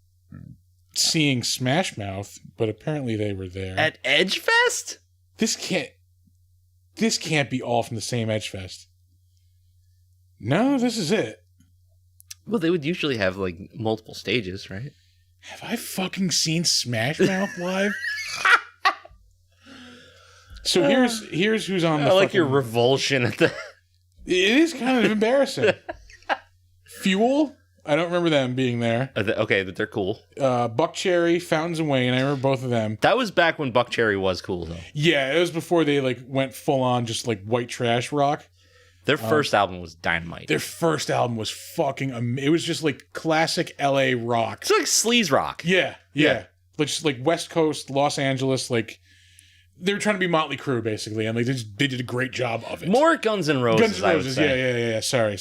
seeing Smash Mouth, but apparently they were there. At Edgefest? This can't be all from the same Edgefest. No, this is it. Well, they would usually have like multiple stages, right? Have I fucking seen Smash Mouth live? So here's who's on the I like fucking... your revulsion at the... It is kind of embarrassing. Fuel? I don't remember them being there. Okay, but they're cool. Buck Cherry, Fountains of Wayne. I remember both of them. That was back when Buck Cherry was cool, though. Yeah, it was before they like went full on just like white trash rock. Their first album was dynamite. Their first album was fucking it was just like classic LA rock. It's like sleaze rock. Yeah. Like just like West Coast, Los Angeles, like they were trying to be Motley Crue basically, and like they did a great job of it. More Guns N' Roses. Guns N' Roses, yeah. Sorry.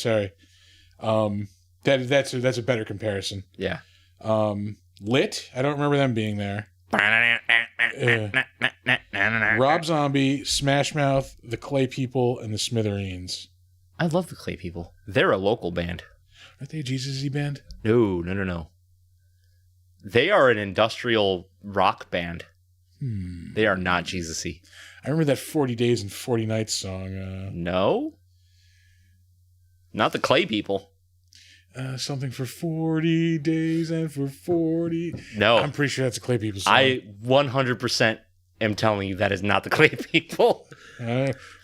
That's a better comparison. Yeah. Lit, I don't remember them being there. Rob Zombie, Smash Mouth, the Clay People, and the Smithereens. I love the Clay People. They're a local band. Aren't they a Jesus-y band? No. They are an industrial rock band. They are not Jesus-y. I remember that 40 Days and 40 Nights song. No? Not the Clay People. Something for 40 days and for 40... No. I'm pretty sure that's a Clay People song. I 100% am telling you that is not the Clay People.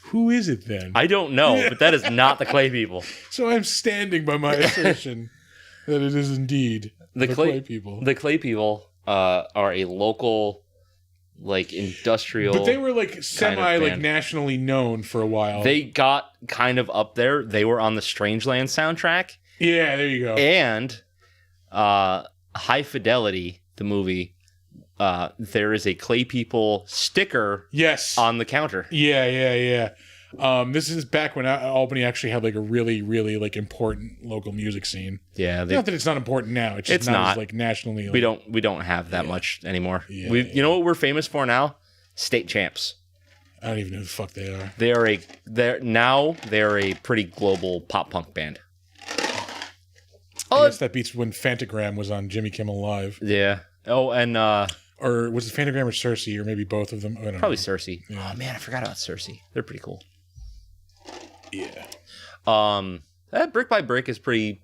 Who is it then? I don't know, but that is not the Clay People. So I'm standing by my assertion that it is indeed the Clay People. The Clay People are a local, like, industrial... But they were, like, nationally known for a while. They got kind of up there. They were on the Strangeland soundtrack. Yeah, there you go. And High Fidelity, the movie, there is a Clay People sticker on the counter. Yeah. This is back when Albany actually had like a really, really like important local music scene. Yeah, not that it's not important now. It's just not as like nationally. Like, we don't have that much anymore. Yeah, You know what we're famous for now? State champs. I don't even know who the fuck they are. They're a pretty global pop punk band. I guess that beats when Fantagram was on Jimmy Kimmel Live. Yeah. Oh, and or was it Fantagram or Cersei, or maybe both of them? I don't know. Cersei. Yeah. Oh man, I forgot about Cersei. They're pretty cool. Yeah. That Brick by Brick is pretty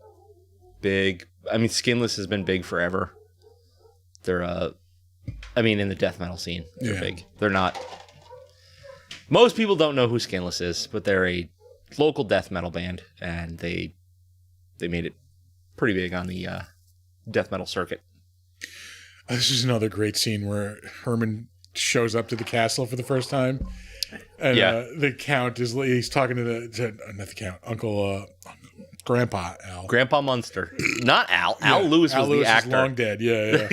big. I mean, Skinless has been big forever. They're in the death metal scene, they're big. They're not. Most people don't know who Skinless is, but they're a local death metal band, and they made it pretty big on the death metal circuit. This is another great scene where Herman shows up to the castle for the first time, and the Count he's talking to not the Count, Uncle Grandpa Al, Grandpa Munster, not Al. Al Lewis was the actor. Is long dead. Yeah.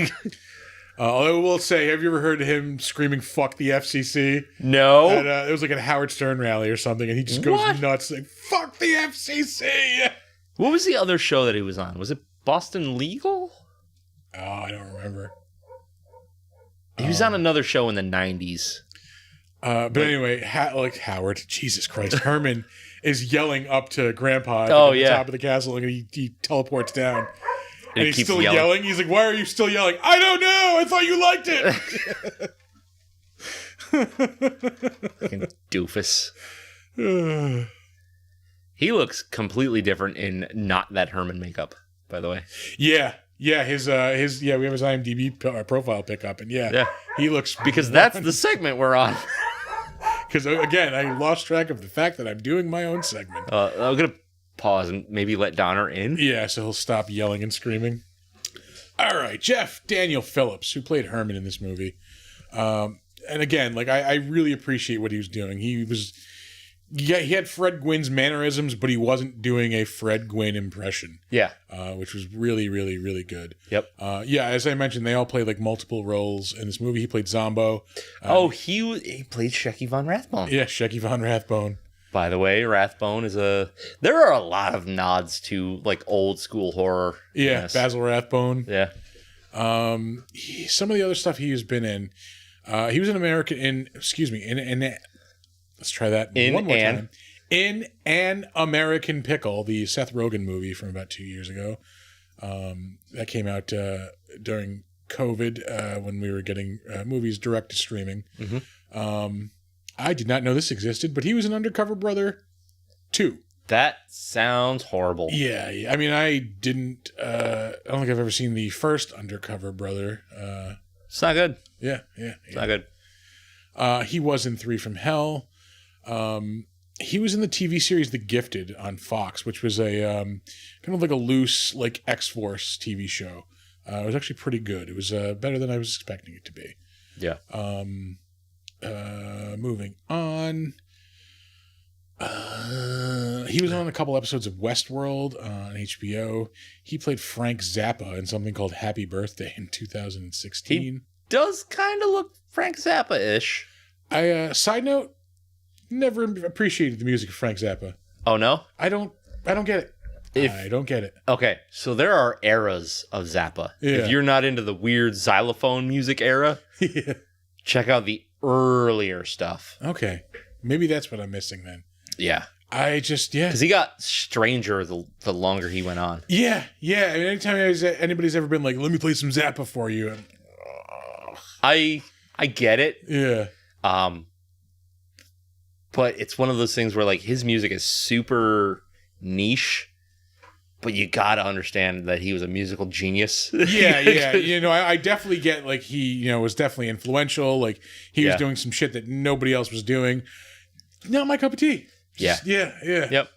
Although I will say, have you ever heard him screaming "fuck the FCC"? No. And, it was like a Howard Stern rally or something, and he just goes nuts, like "fuck the FCC." What was the other show that he was on? Was it Boston Legal? Oh, I don't remember. He was on another show in the 90s. But anyway, like Howard, Jesus Christ, Herman is yelling up to Grandpa at the top of the castle, and he teleports down. And he's still yelling. He's like, "Why are you still yelling?" "I don't know. I thought you liked it." Fucking doofus. He looks completely different in not that Herman makeup, by the way. Yeah, his we have his IMDb profile pickup, and he looks because that's the segment we're on. Because again, I lost track of the fact that I'm doing my own segment. I'm gonna pause and maybe let Donner in. Yeah, so he'll stop yelling and screaming. All right, Jeff Daniel Phillips, who played Herman in this movie, and again, like I really appreciate what he was doing. He had Fred Gwynn's mannerisms, but he wasn't doing a Fred Gwynn impression. Yeah. Which was really, really, really good. Yep. As I mentioned, they all played like multiple roles in this movie. He played Zombo. He played Shecky Von Rathbone. Yeah, Shecky Von Rathbone. By the way, Rathbone is there are a lot of nods to like old school horror. Yeah, Basil Rathbone. Yeah. Some of the other stuff he has been in. He was an American let's try that one more time. In An American Pickle, the Seth Rogen movie from about 2 years ago. That came out during COVID when we were getting movies direct to streaming. Mm-hmm. I did not know this existed, but he was an Undercover Brother 2. That sounds horrible. Yeah. I mean, I don't think I've ever seen the first Undercover Brother. It's not good. Yeah. It's not good. He was in 3 from Hell. He was in the TV series The Gifted on Fox, which was a kind of like a loose like X-Force TV show. It was actually pretty good. It was better than I was expecting it to be. Yeah. Moving on. He was on a couple episodes of Westworld on HBO. He played Frank Zappa in something called Happy Birthday in 2016. He does kind of look Frank Zappa-ish. Side note, never appreciated the music of Frank Zappa. Oh no? I don't get it. I don't get it. Okay, so there are eras of Zappa. Yeah. If you're not into the weird xylophone music era, check out the earlier stuff. Okay. Maybe that's what I'm missing then. Yeah. I just, yeah. Because he got stranger the longer he went on. Yeah. I mean, anytime anybody's ever been like, let me play some Zappa for you. I get it. Yeah. But it's one of those things where like his music is super niche, but you gotta understand that he was a musical genius. Yeah. I definitely get like he, was definitely influential. Like he was doing some shit that nobody else was doing. Not my cup of tea. Yeah. Yep.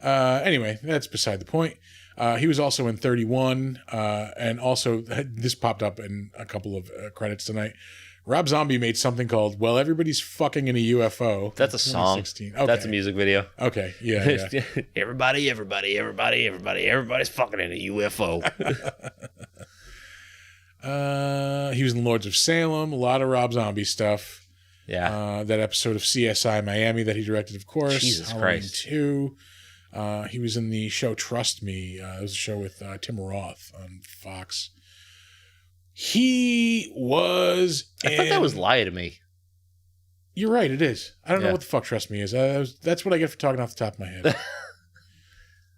Anyway, that's beside the point. He was also in 31, and also this popped up in a couple of credits tonight. Rob Zombie made something called "Well, Everybody's Fucking in a UFO." That's a song. Okay. That's a music video. Okay, yeah. everybody's fucking in a UFO. He was in Lords of Salem. A lot of Rob Zombie stuff. Yeah. That episode of CSI Miami that he directed, of course. Jesus Halloween Christ. 2. He was in the show Trust Me. It was a show with Tim Roth on Fox. He was I thought that was Lie to Me. You're right, it is. I don't know what the fuck Trust Me is. That's what I get for talking off the top of my head.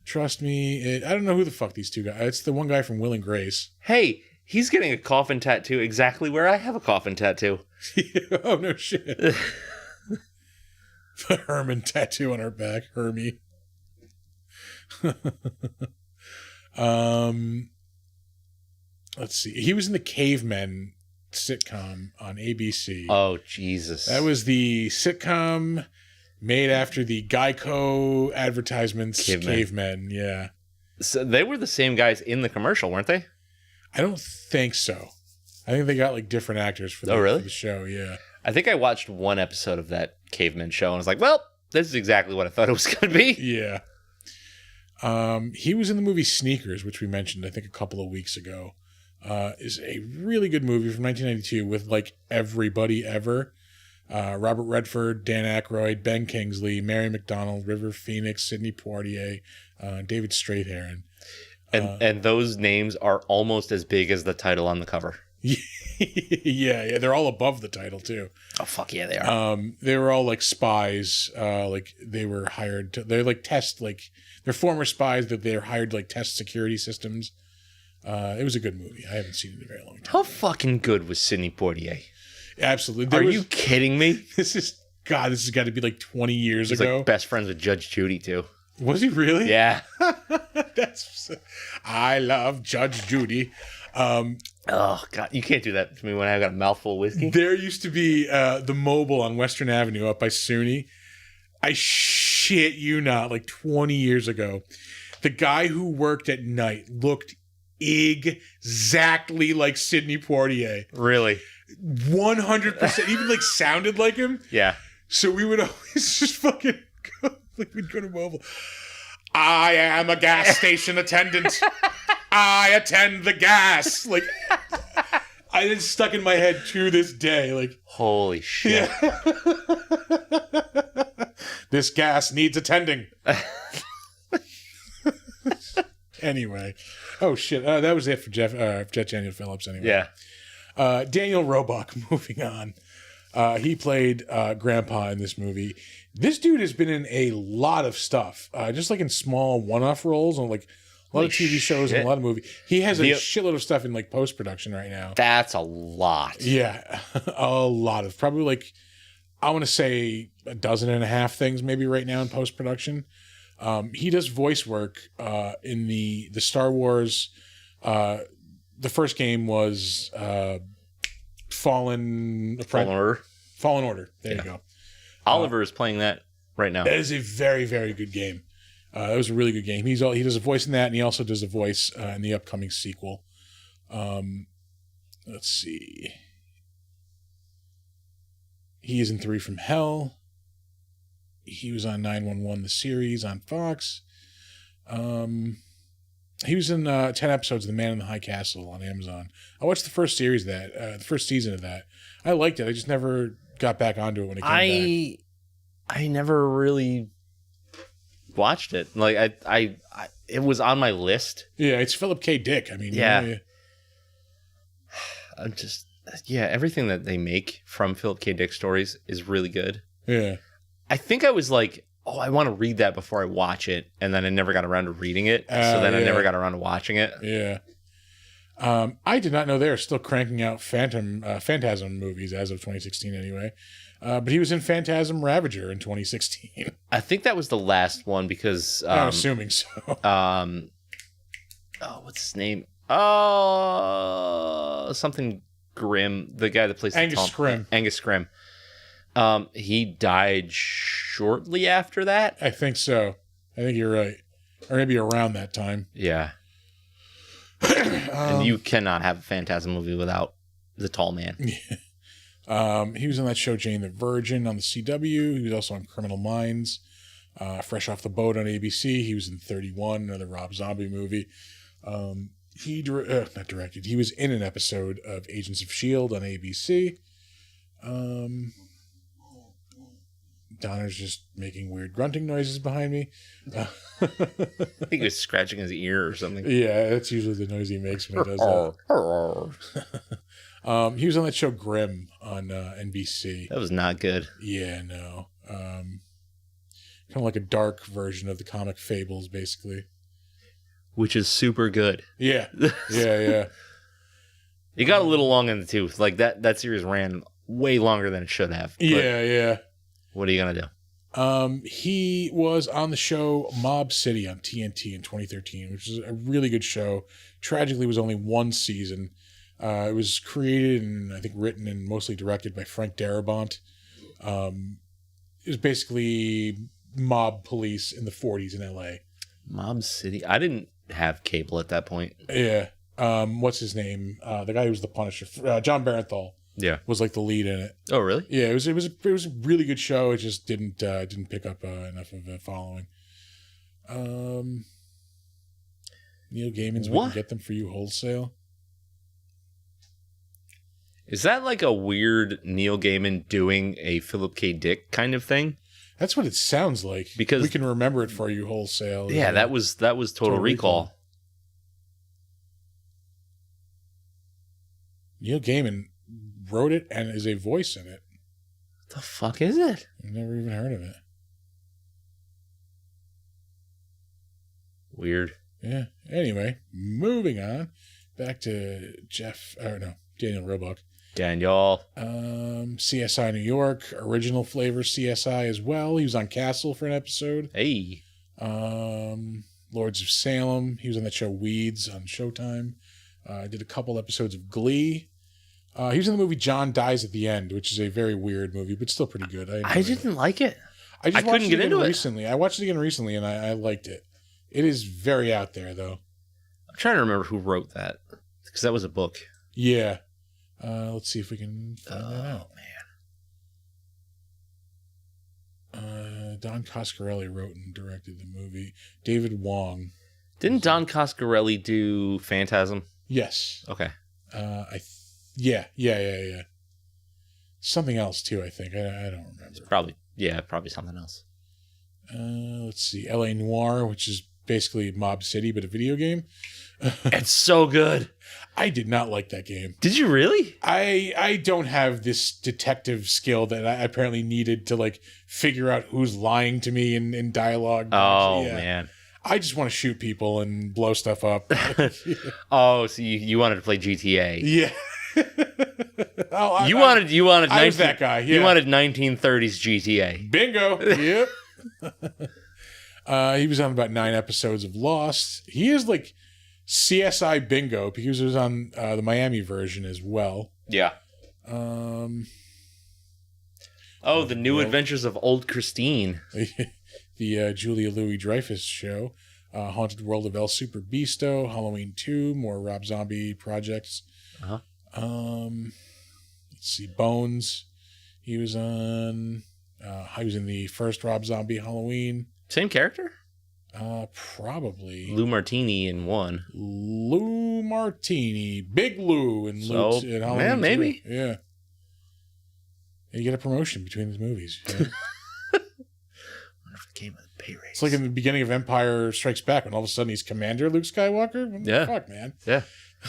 Trust Me. I don't know who the fuck these two guys. It's the one guy from Will and Grace. Hey, he's getting a coffin tattoo exactly where I have a coffin tattoo. Oh, no shit. The Herman tattoo on her back. Hermie. Let's see. He was in the Cavemen sitcom on ABC. Oh, Jesus. That was the sitcom made after the Geico advertisements. Cavemen, yeah. So they were the same guys in the commercial, weren't they? I don't think so. I think they got like different actors for the show, yeah. I think I watched one episode of that Cavemen show and was like, well, this is exactly what I thought it was going to be. Yeah. He was in the movie Sneakers, which we mentioned, I think, a couple of weeks ago. Is a really good movie from 1992 with like everybody ever. Robert Redford, Dan Aykroyd, Ben Kingsley, Mary McDonnell, River Phoenix, Sidney Poitier, David Strathairn. And those names are almost as big as the title on the cover. Yeah, they're all above the title too. Oh fuck yeah, they are. They were all like spies. Like they were hired to. They're like they're former spies that they're hired to like test security systems. It was a good movie. I haven't seen it in a very long time. How fucking good was Sidney Poitier? Absolutely. Are you kidding me? This has got to be like 20 years ago. Like best friends with Judge Judy too. Was he really? Yeah. I love Judge Judy. Oh God, you can't do that to me when I got a mouthful of whiskey. There used to be the Mobile on Western Avenue up by SUNY. I shit you not, like 20 years ago. The guy who worked at night looked exactly like Sidney Poitier. Really? 100%. Even like sounded like him. Yeah. So we would always just fucking go, like we'd go to Mobile. I am a gas station attendant. I attend the gas. Like, it's stuck in my head to this day. Like, holy shit. Yeah. This gas needs attending. Anyway. Oh, shit. That was it for Jeff Daniel Phillips, anyway. Yeah. Daniel Roebuck, moving on. He played Grandpa in this movie. This dude has been in a lot of stuff, just like in small one-off roles on like a lot of TV shows and a lot of movies. He has a shitload of stuff in like post-production right now. That's a lot. Yeah, a lot of probably like I want to say a dozen and a half things maybe right now in post-production. He does voice work in the Star Wars. The first game was Fallen Order. Fallen Order. There you go. Oliver is playing that right now. That is a very, very good game. It was a really good game. He does a voice in that, and he also does a voice in the upcoming sequel. Let's see. He is in 3 from Hell. He was on 911, the series on Fox. He was in 10 episodes of The Man in the High Castle on Amazon. I watched the first series of that, the first season of that. I liked it. I just never got back onto it when it came back. I never really watched it. Like I it was on my list. Yeah, it's Philip K. Dick. I mean, yeah. I'm just everything that they make from Philip K. Dick stories is really good. Yeah. I think I was like I want to read that before I watch it, and then I never got around to reading it. So then I never got around to watching it. Yeah. I did not know they were still cranking out Phantasm movies as of 2016 anyway. But he was in Phantasm Ravager in 2016. I think that was the last one because... I'm assuming so. What's his name? Something Grimm. The guy that plays Angus Scrimm. Angus Scrimm. He died shortly after that. I think so. I think you're right. Or maybe around that time. Yeah. And you cannot have a Phantasm movie without the tall man. Yeah. He was on that show Jane the Virgin on the CW. He was also on Criminal Minds. Fresh Off the Boat on ABC. He was in 31, another Rob Zombie movie. Not directed. He was in an episode of Agents of S.H.I.E.L.D. on ABC. Donna's just making weird grunting noises behind me. I think he was scratching his ear or something. Yeah, that's usually the noise he makes when he does that. He was on that show Grimm on NBC. That was not good. Yeah, no. Kind of like a dark version of the comic Fables, basically. Which is super good. Yeah. Yeah. It got a little long in the tooth. Like that series ran way longer than it should have. Yeah. What are you going to do? He was on the show Mob City on TNT in 2013, which is a really good show. Tragically, it was only one season. It was created and I think written and mostly directed by Frank Darabont. It was basically mob police in the 40s in LA. Mob City? I didn't have cable at that point. Yeah. What's his name? The guy who was the Punisher. John Barenthal. Yeah. Was like the lead in it. Oh, really? Yeah, it was a really good show. It just didn't pick up enough of a following. Neil Gaiman's We Can Get Them For You wholesale. Is that like a weird Neil Gaiman doing a Philip K. Dick kind of thing? That's what it sounds like. Because We Can Remember It For You wholesale. Yeah, that was Total Recall. Neil Gaiman wrote it and is a voice in it. What the fuck is it? I've never even heard of it. Weird. Yeah. Anyway, moving on. Back to Daniel Roebuck. Daniel. CSI New York, original flavor CSI as well. He was on Castle for an episode. Hey. Lords of Salem. He was on that show Weeds on Showtime. Did a couple episodes of Glee. He was in the movie John Dies at the End, which is a very weird movie, but still pretty good. I didn't like it. I couldn't get into it recently. I watched it again recently, and I liked it. It is very out there, though. I'm trying to remember who wrote that, because that was a book. Yeah. Let's see if we can find that out. Man. Don Coscarelli wrote and directed the movie. David Wong. Didn't Don Coscarelli do Phantasm? Yes. Okay. Yeah. Something else too, I think. I don't remember. It's probably something else. Let's see. L.A. Noire, which is basically Mob City, but a video game. It's so good. I did not like that game. Did you really? I don't have this detective skill that I apparently needed to like figure out who's lying to me in dialogue. Oh, yeah. Man. I just want to shoot people and blow stuff up. Oh, so you wanted to play GTA? Yeah. You wanted. I was that guy. Yeah. You wanted 1930s GTA. Bingo. Yep. He was on about 9 episodes of Lost. He is like CSI Bingo because he was on the Miami version as well. Yeah. The New Adventures of Old Christine. The Julia Louis-Dreyfus show. Haunted World of El Super Beasto. Halloween 2. More Rob Zombie projects. Uh-huh. Let's see. Bones. He was on... he was in the first Rob Zombie Halloween. Same character? Probably. Lou Martini in one. Lou Martini. Big Lou in Halloween. Yeah, maybe. 2. Yeah. You get a promotion between the movies. You know? Wonder if it came with a pay raise. It's like in the beginning of Empire Strikes Back when all of a sudden he's Commander Luke Skywalker. What the fuck, man? Yeah.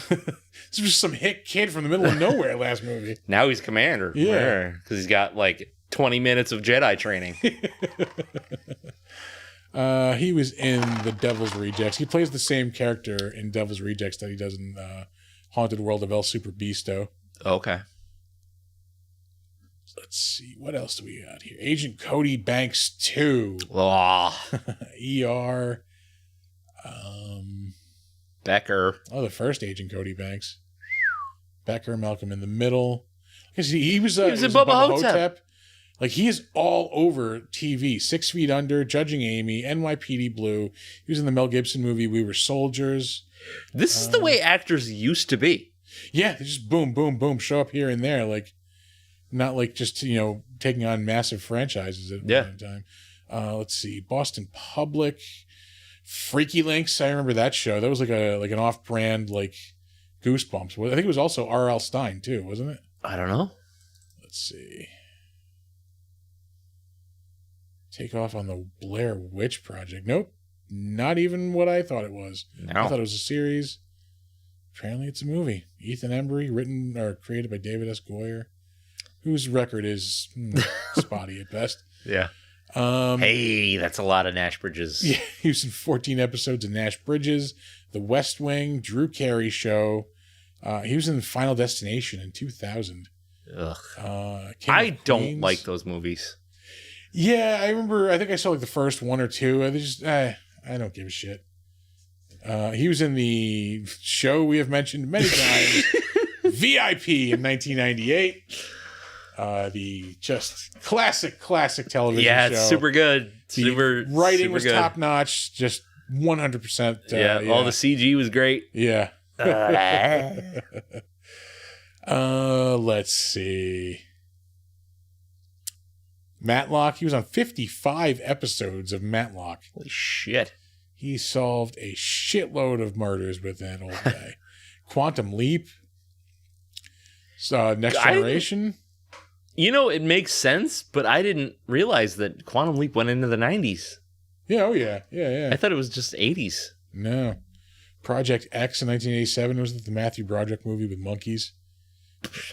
This was some hick kid from the middle of nowhere last movie. Now he's Commander. Yeah. Because he's got like 20 minutes of Jedi training. He was in The Devil's Rejects. He plays the same character in Devil's Rejects that he does in Haunted World of El Super Beasto. Okay. Let's see. What else do we got here? Agent Cody Banks 2. Oh, ER. Becker. Oh, the first Agent Cody Banks. Becker, Malcolm in the Middle. Because he was in Bubba Hotep. Like, he is all over TV. 6 Feet Under, Judging Amy, NYPD Blue. He was in the Mel Gibson movie We Were Soldiers. This is the way actors used to be. Yeah, they just boom, boom, boom, show up here and there. Like, not like just, taking on massive franchises at one time. Let's see. Boston Public. Freaky Links. I remember that show. That was like an off-brand, like, Goosebumps. I think it was also R.L. Stine, too, wasn't it? I don't know. Let's see. Take off on the Blair Witch Project. Nope. Not even what I thought it was. No. I thought it was a series. Apparently it's a movie. Ethan Embry, written or created by David S. Goyer, whose record is spotty at best. Yeah. Hey, that's a lot of Nash Bridges. Yeah, he was in 14 episodes of Nash Bridges, The West Wing, Drew Carey Show. He was in Final Destination in 2000. Ugh. I don't like those movies. Yeah, I remember. I think I saw like the first one or two. I don't give a shit. He was in the show we have mentioned many times, VIP in 1998. The just classic television show. Yeah, it's super good. The writing was top notch. Just 100%. All the CG was great. Yeah. Let's see. Matlock. He was on 55 episodes of Matlock. Holy shit. He solved a shitload of murders with that old guy. Quantum Leap. Next Generation. It makes sense, but I didn't realize that Quantum Leap went into the 90s. Yeah, oh yeah. Yeah. I thought it was just 80s. No. Project X in 1987 was the Matthew Broderick movie with monkeys.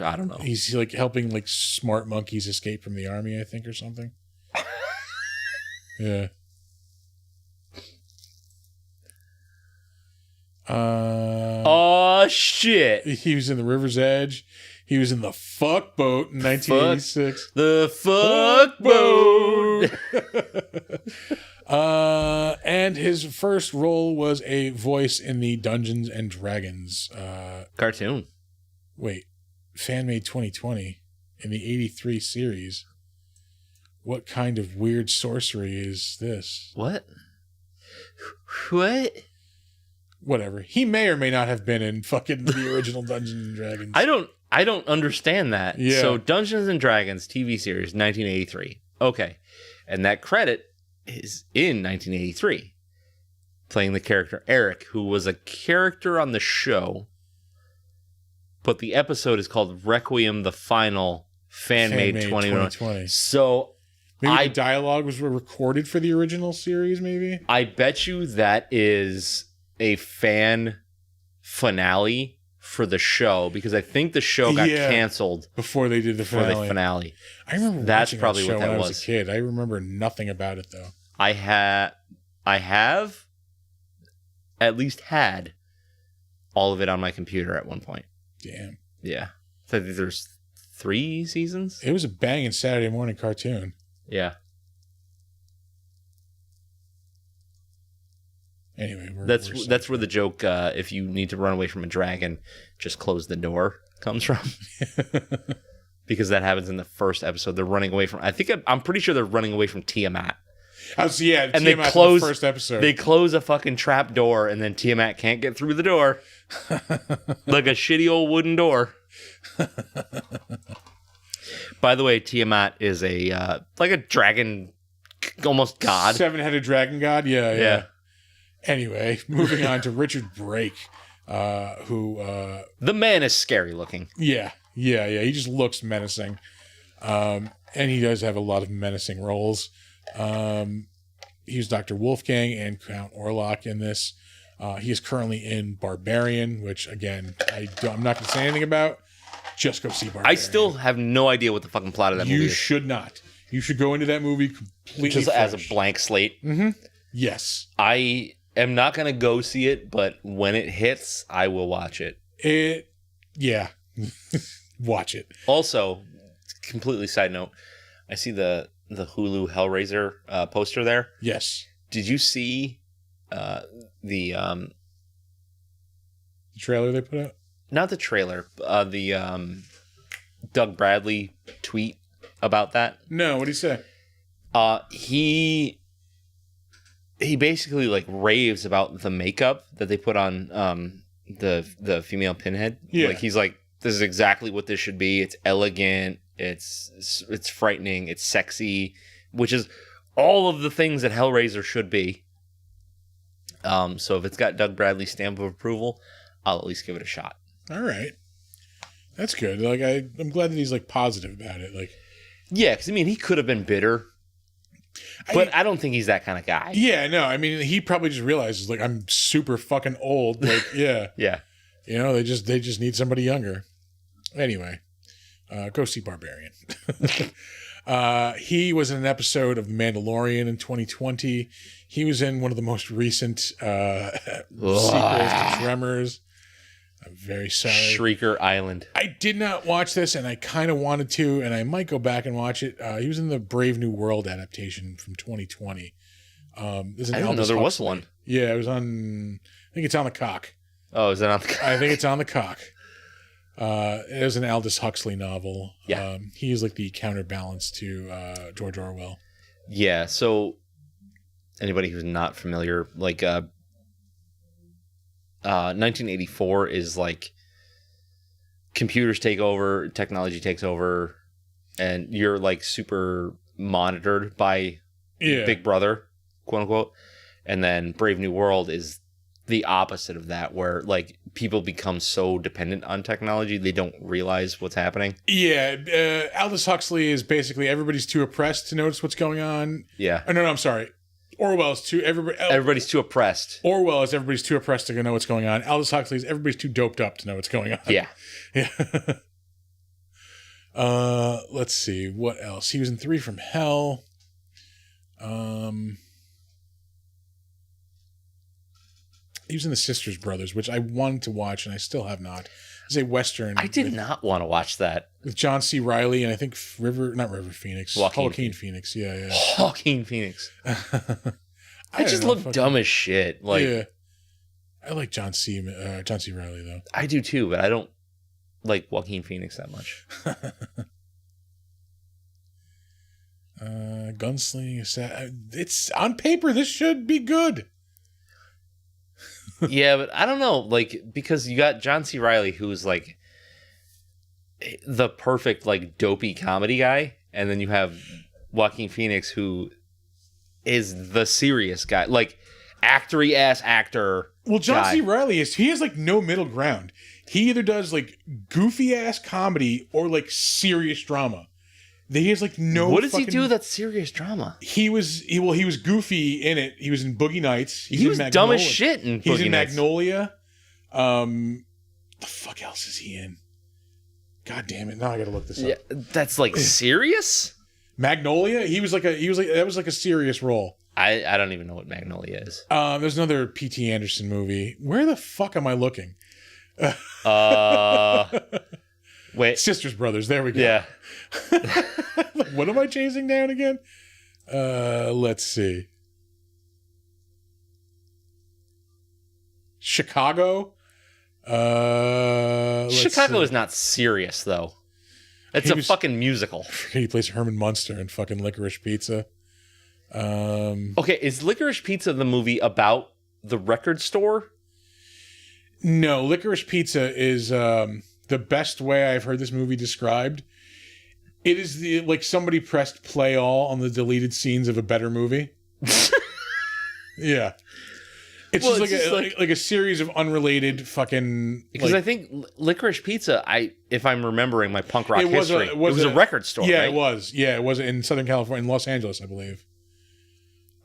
I don't know. He's like helping like smart monkeys escape from the army, I think, or something. Yeah. Oh shit! He was in The River's Edge. He was in The Fuck Boat in 1986. The Fuck Boat. And his first role was a voice in the Dungeons and Dragons cartoon. Wait, fan-made 2020 in the 83 series. What kind of weird sorcery is this? What? Whatever. He may or may not have been in fucking the original Dungeons and Dragons. I don't understand that. Yeah. So Dungeons and Dragons TV series 1983. Okay. And that credit is in 1983. Playing the character Eric, who was a character on the show. But the episode is called Requiem the Final Fan-made 2020. So maybe the dialogue was recorded for the original series, maybe? I bet you that is a fan finale for the show, because I think the show got canceled before they did the finale. I remember that's watching probably that show what that when I was. was a kid. I remember nothing about it though. I have at least had all of it on my computer at one point. Damn. Yeah. So there's 3 seasons? It was a banging Saturday morning cartoon. Yeah. Anyway, that's where the joke, if you need to run away from a dragon, just close the door, comes from. Because that happens in the first episode. They're running away from, I'm pretty sure they're running away from Tiamat. Oh, so yeah, and Tiamat in the first episode. They close a fucking trap door, and then Tiamat can't get through the door. Like a shitty old wooden door. By the way, Tiamat is like a dragon, almost god. 7-headed dragon god? Yeah. Anyway, moving on to Richard Brake, who... the man is scary looking. Yeah. He just looks menacing. And he does have a lot of menacing roles. He was Dr. Wolfgang and Count Orlok in this. He is currently in Barbarian, which, again, I'm not going to say anything about. Just go see Barbarian. I still have no idea what the fucking plot of that movie is. You should not. You should go into that movie completely just fresh. as a blank slate. Yes. I am not going to go see it, but when it hits, I will watch it. Yeah. Watch it. Also, completely side note, I see the Hulu Hellraiser poster there. Yes. Did you see the trailer they put out? Not the trailer, the Doug Bradley tweet about that? No, what did he say? He basically like raves about the makeup that they put on the female Pinhead. Yeah. Like he's like, this is exactly what this should be. It's elegant. It's frightening. It's sexy, which is all of the things that Hellraiser should be. So if it's got Doug Bradley's stamp of approval, I'll at least give it a shot. All right, that's good. Like I'm glad that he's like positive about it. Like, yeah, because I mean he could have been bitter, but I don't think he's that kind of guy. Yeah, no, I mean he probably just realizes like I'm super fucking old. Like, yeah, yeah. You know, they just need somebody younger. Anyway, go see Barbarian. He was in an episode of Mandalorian in 2020. He was in one of the most recent sequels to Tremors. I'm very sorry. Shrieker Island. I did not watch this, and I kind of wanted to, and I might go back and watch it. He was in the Brave New World adaptation from 2020. I didn't know there was one. Yeah, it was on. I think it's on the cock. Oh, is that on the cock? I think it's on the cock. It was an Aldous Huxley novel. Yeah. He is like the counterbalance to George Orwell. Yeah. So anybody who's not familiar, like 1984 is like computers take over, technology takes over, and you're like super monitored by Big Brother, quote unquote. And then Brave New World is the opposite of that, where like people become so dependent on technology they don't realize what's happening. Yeah, Aldous Huxley is basically everybody's too oppressed to notice what's going on. Yeah. Oh, no, I'm sorry. Orwell's too everybody's too oppressed. Orwell is everybody's too oppressed to know what's going on. Aldous Huxley is everybody's too doped up to know what's going on. Yeah. Yeah. Let's see what else. He was in 3 from Hell. He was in the Sisters Brothers, which I wanted to watch and I still have not. It's a Western. I did not want to watch that. With John C. Reilly and I think River Phoenix. Joaquin Phoenix. Yeah. Joaquin Phoenix. I just look dumb as shit. Like, yeah. I like John C. Reilly though. I do too, but I don't like Joaquin Phoenix that much. Gunslinger. It's on paper. This should be good. Yeah, but I don't know, like, because you got John C. Reilly, who's like the perfect like dopey comedy guy, and then you have Joaquin Phoenix, who is the serious guy, like actory ass actor. Well, John C. Reilly he has like no middle ground. He either does like goofy ass comedy or like serious drama. He has like no. What does he do that's serious drama? He was goofy in it. He was in Boogie Nights. He was dumb as shit in Boogie Nights. He's in Magnolia. The fuck else is he in? God damn it! Now I gotta look this up. Yeah, that's like serious. Magnolia. That was like a serious role. I don't even know what Magnolia is. There's another P.T. Anderson movie. Where the fuck am I looking? Wait. Sisters Brothers. There we go. Yeah. What am I chasing down again? Let's see. Chicago. Chicago is not serious though. It's a fucking musical. He plays Herman Munster in fucking Licorice Pizza. Okay, is Licorice Pizza the movie about the record store? No, Licorice Pizza is the best way I've heard this movie described. It is like somebody pressed play all on the deleted scenes of a better movie. Yeah. It's like a series of unrelated fucking. Because I think Licorice Pizza, if I'm remembering my punk rock history, it was a record store. Yeah, right? it was. Yeah, it was in Southern California, in Los Angeles, I believe.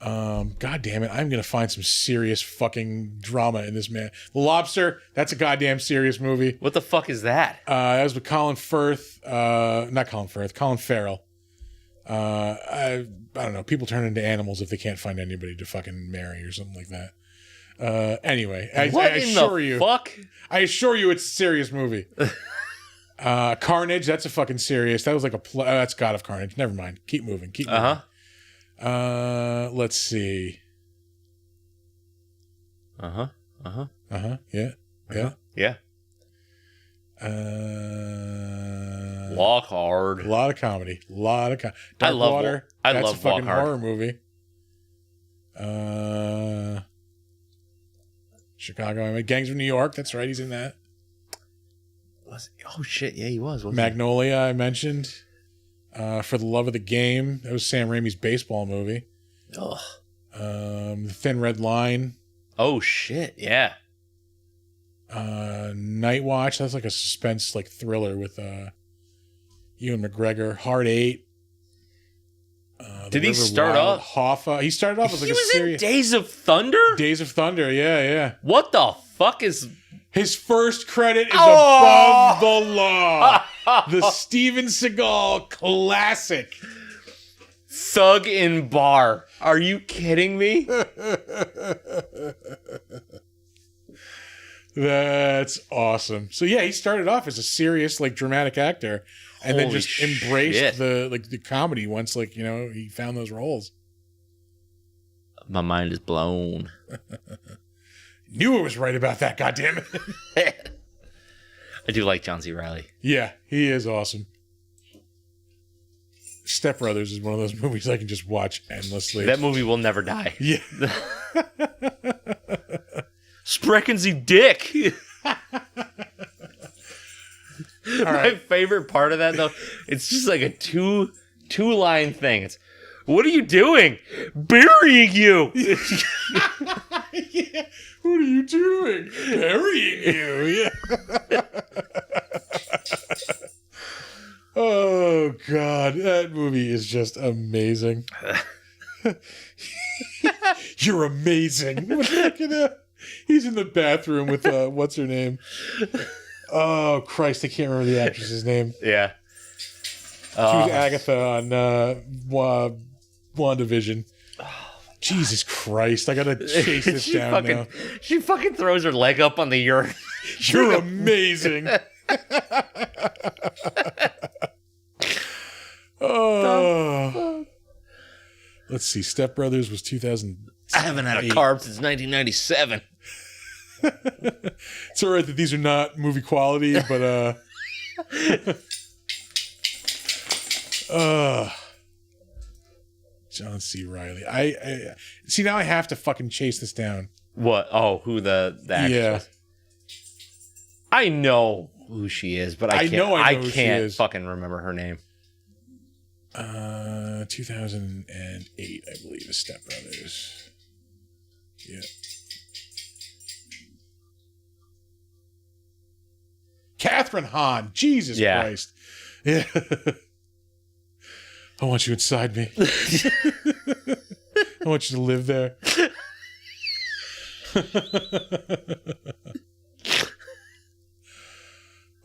God damn it! I'm gonna find some serious fucking drama in this, man. The Lobster. That's a goddamn serious movie. What the fuck is that? That was with Colin Firth. Not Colin Firth. Colin Farrell. I don't know. People turn into animals if they can't find anybody to fucking marry or something like that. Anyway, I assure you, fuck? I assure you, it's a serious movie. Carnage, that's a fucking serious. That was like that's God of Carnage. Never mind. Keep moving. Keep moving. Let's see. Yeah. Yeah. Walk Hard. A lot of comedy. Dark Water. I That's love a fucking Walk Hard. horror movie. Chicago. I mean, Gangs of New York. That's right. He's in that. Oh shit! Yeah, he was. Magnolia. I mentioned. For the Love of the Game. That was Sam Raimi's baseball movie. Ugh. The Thin Red Line. Oh shit! Yeah. Night Watch. That's like a suspense like thriller with Ewan McGregor. Hard 8. Did he start off? Hoffa. He started off as like he a was serious. in Days of Thunder. Days of Thunder. Yeah. What the fuck is? His first credit is Above the Law, the Steven Seagal classic. Thug in Bar. Are you kidding me? That's awesome. So yeah, he started off as a serious, like, dramatic actor, and then just embraced the comedy once, like, you know, he found those roles. My mind is blown. Knew it was right about that. Goddamn it! I do like John C. Reilly. Yeah, he is awesome. Step Brothers is one of those movies I can just watch endlessly. That movie will never die. Yeah. Sprechen Sie Dick. My favorite part of that, though, it's just like a two-line thing. It's, what are you doing? Burying you. Yeah. What are you doing? Burying you. Yeah. Oh, God. That movie is just amazing. You're amazing. He's in the bathroom with, what's her name? Oh, Christ. I can't remember the actress's name. Yeah. She was Agatha on WandaVision. Jesus Christ. I got to chase this down now. She fucking throws her leg up on the urine. You're amazing. Oh. Let's see. Step Brothers was 2000. I haven't had a carb since 1997. It's all right that these are not movie quality, but John C. Reilly. I see, now I have to fucking chase this down. What? Oh, who the actress was? I know who she is, but I can't fucking remember her name. 2008, I believe, is Step Brothers. Yeah. Catherine Hahn. Jesus Christ. Yeah. I want you inside me. I want you to live there.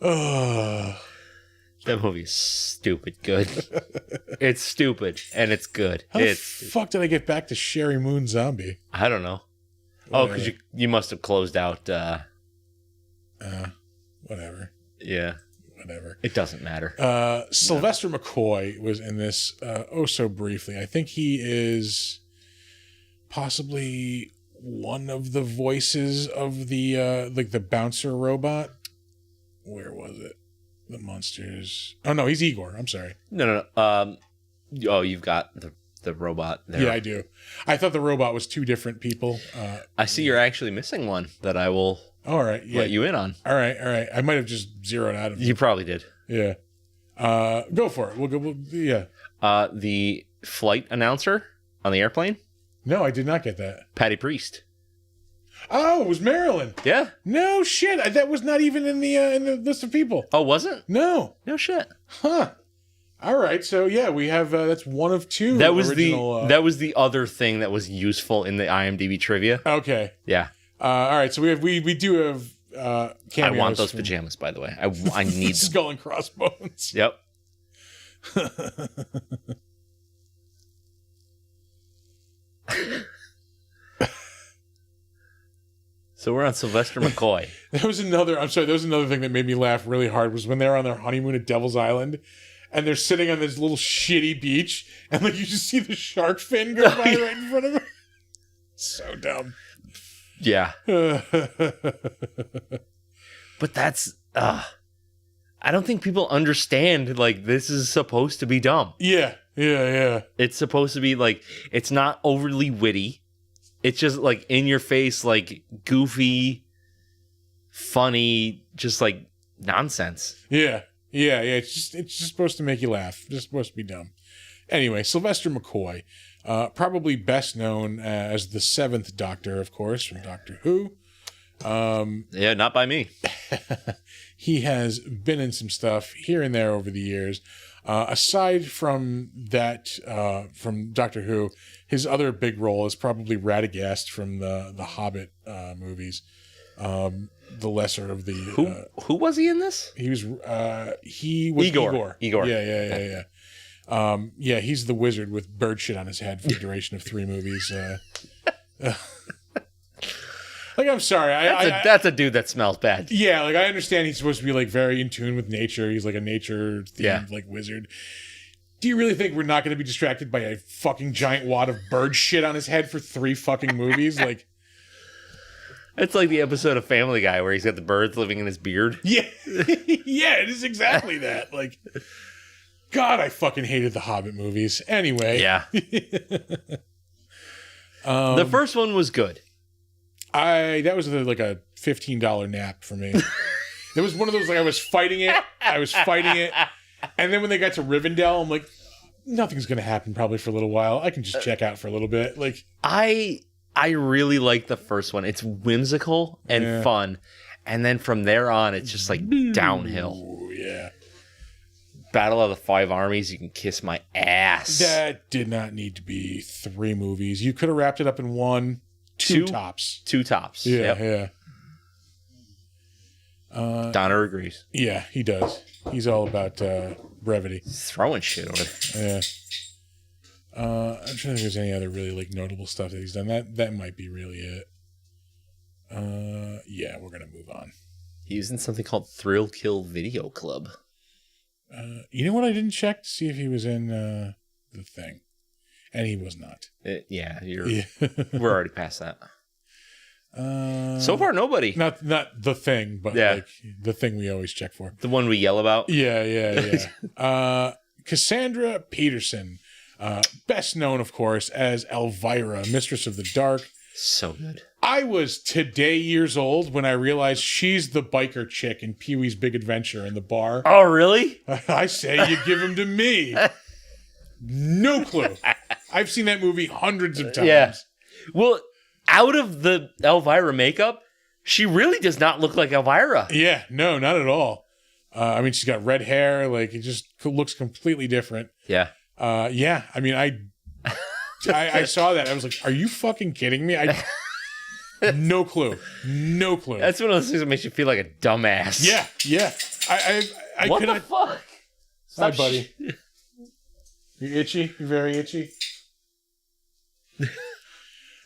Oh. That movie is stupid good. It's stupid, and it's good. How the fuck did I get back to Sheri Moon Zombie? I don't know. Oh, because you must have closed out... whatever. Yeah. Whatever. It doesn't matter. Sylvester McCoy was in this so briefly. I think he is possibly one of the voices of the like the bouncer robot. Where was it? The Munsters. Oh no, he's Igor. I'm sorry. No. Oh, you've got the robot there. Yeah, I do. I thought the robot was two different people. I see you're actually missing one that I will all right, let you in on. All right. I might have just zeroed out of it. You probably did. Yeah. Go for it. We'll go. Yeah. The flight announcer on the airplane? No, I did not get that. Patty Priest. Oh, it was Marilyn. Yeah. No shit. That was not even in the list of people. Oh, wasn't? No. No shit. Huh. All right. So yeah, we have that's one of two. That was original, that was the other thing that was useful in the IMDb trivia. Okay. Yeah. All right. So we do have cameos. I want those pajamas, by the way. I need them. Skull and crossbones. Yep. So we're on Sylvester McCoy. There was another thing that made me laugh really hard was when they were on their honeymoon at Devil's Island and they're sitting on this little shitty beach and like you just see the shark fin go by right in front of them. So dumb. Yeah. But that's I don't think people understand like this is supposed to be dumb. Yeah. It's supposed to be like it's not overly witty. It's just like in your face, like goofy, funny, just like nonsense. Yeah. It's just supposed to make you laugh. It's just supposed to be dumb. Anyway, Sylvester McCoy, probably best known as the Seventh Doctor, of course, from Doctor Who. Yeah, not by me. He has been in some stuff here and there over the years. Aside from that, from Doctor Who, his other big role is probably Radagast from the Hobbit movies. The lesser of the who was he in this? He was Igor. Yeah. He's the wizard with bird shit on his head for the duration of 3 movies. Like, I'm sorry. That's a dude that smells bad. Yeah, like, I understand he's supposed to be, like, very in tune with nature. He's, like, a nature-themed, like, wizard. Do you really think we're not going to be distracted by a fucking giant wad of bird shit on his head for 3 fucking movies? Like, it's like the episode of Family Guy where he's got the birds living in his beard. Yeah. Yeah, it is exactly that. Like, God, I fucking hated the Hobbit movies. Anyway. Yeah. The first one was good. That was like a $15 nap for me. It was one of those, like, I was fighting it. And then when they got to Rivendell, I'm like, nothing's going to happen probably for a little while. I can just check out for a little bit. Like, I really like the first one. It's whimsical and fun. And then from there on, it's just like downhill. Ooh, yeah. Battle of the 5 Armies, you can kiss my ass. That did not need to be 3 movies. You could have wrapped it up in 1. Two tops. 2 tops. Yeah. Donner agrees. Yeah, he does. He's all about brevity. He's throwing shit over there. Yeah. I'm trying to think if there's any other really like notable stuff that he's done. That might be really it. Yeah, we're gonna move on. He was in something called Thrill Kill Video Club. You know what? I didn't check to see if he was in The Thing. And he was not. We're already past that. So far, nobody. Not The Thing, but like the thing we always check for. The one we yell about? Yeah. Cassandra Peterson, best known, of course, as Elvira, Mistress of the Dark. So good. I was today years old when I realized she's the biker chick in Pee-wee's Big Adventure in the bar. Oh, really? I say you give him to me. No clue. I've seen that movie hundreds of times. Yeah. Well, out of the Elvira makeup, she really does not look like Elvira. Yeah, no, not at all. I mean, she's got red hair. Like, it just looks completely different. Yeah. Yeah. I mean, I saw that. I was like, are you fucking kidding me? No clue. That's one of those things that makes you feel like a dumbass. Yeah. I what the fuck? Hi, buddy. You itchy? You very itchy?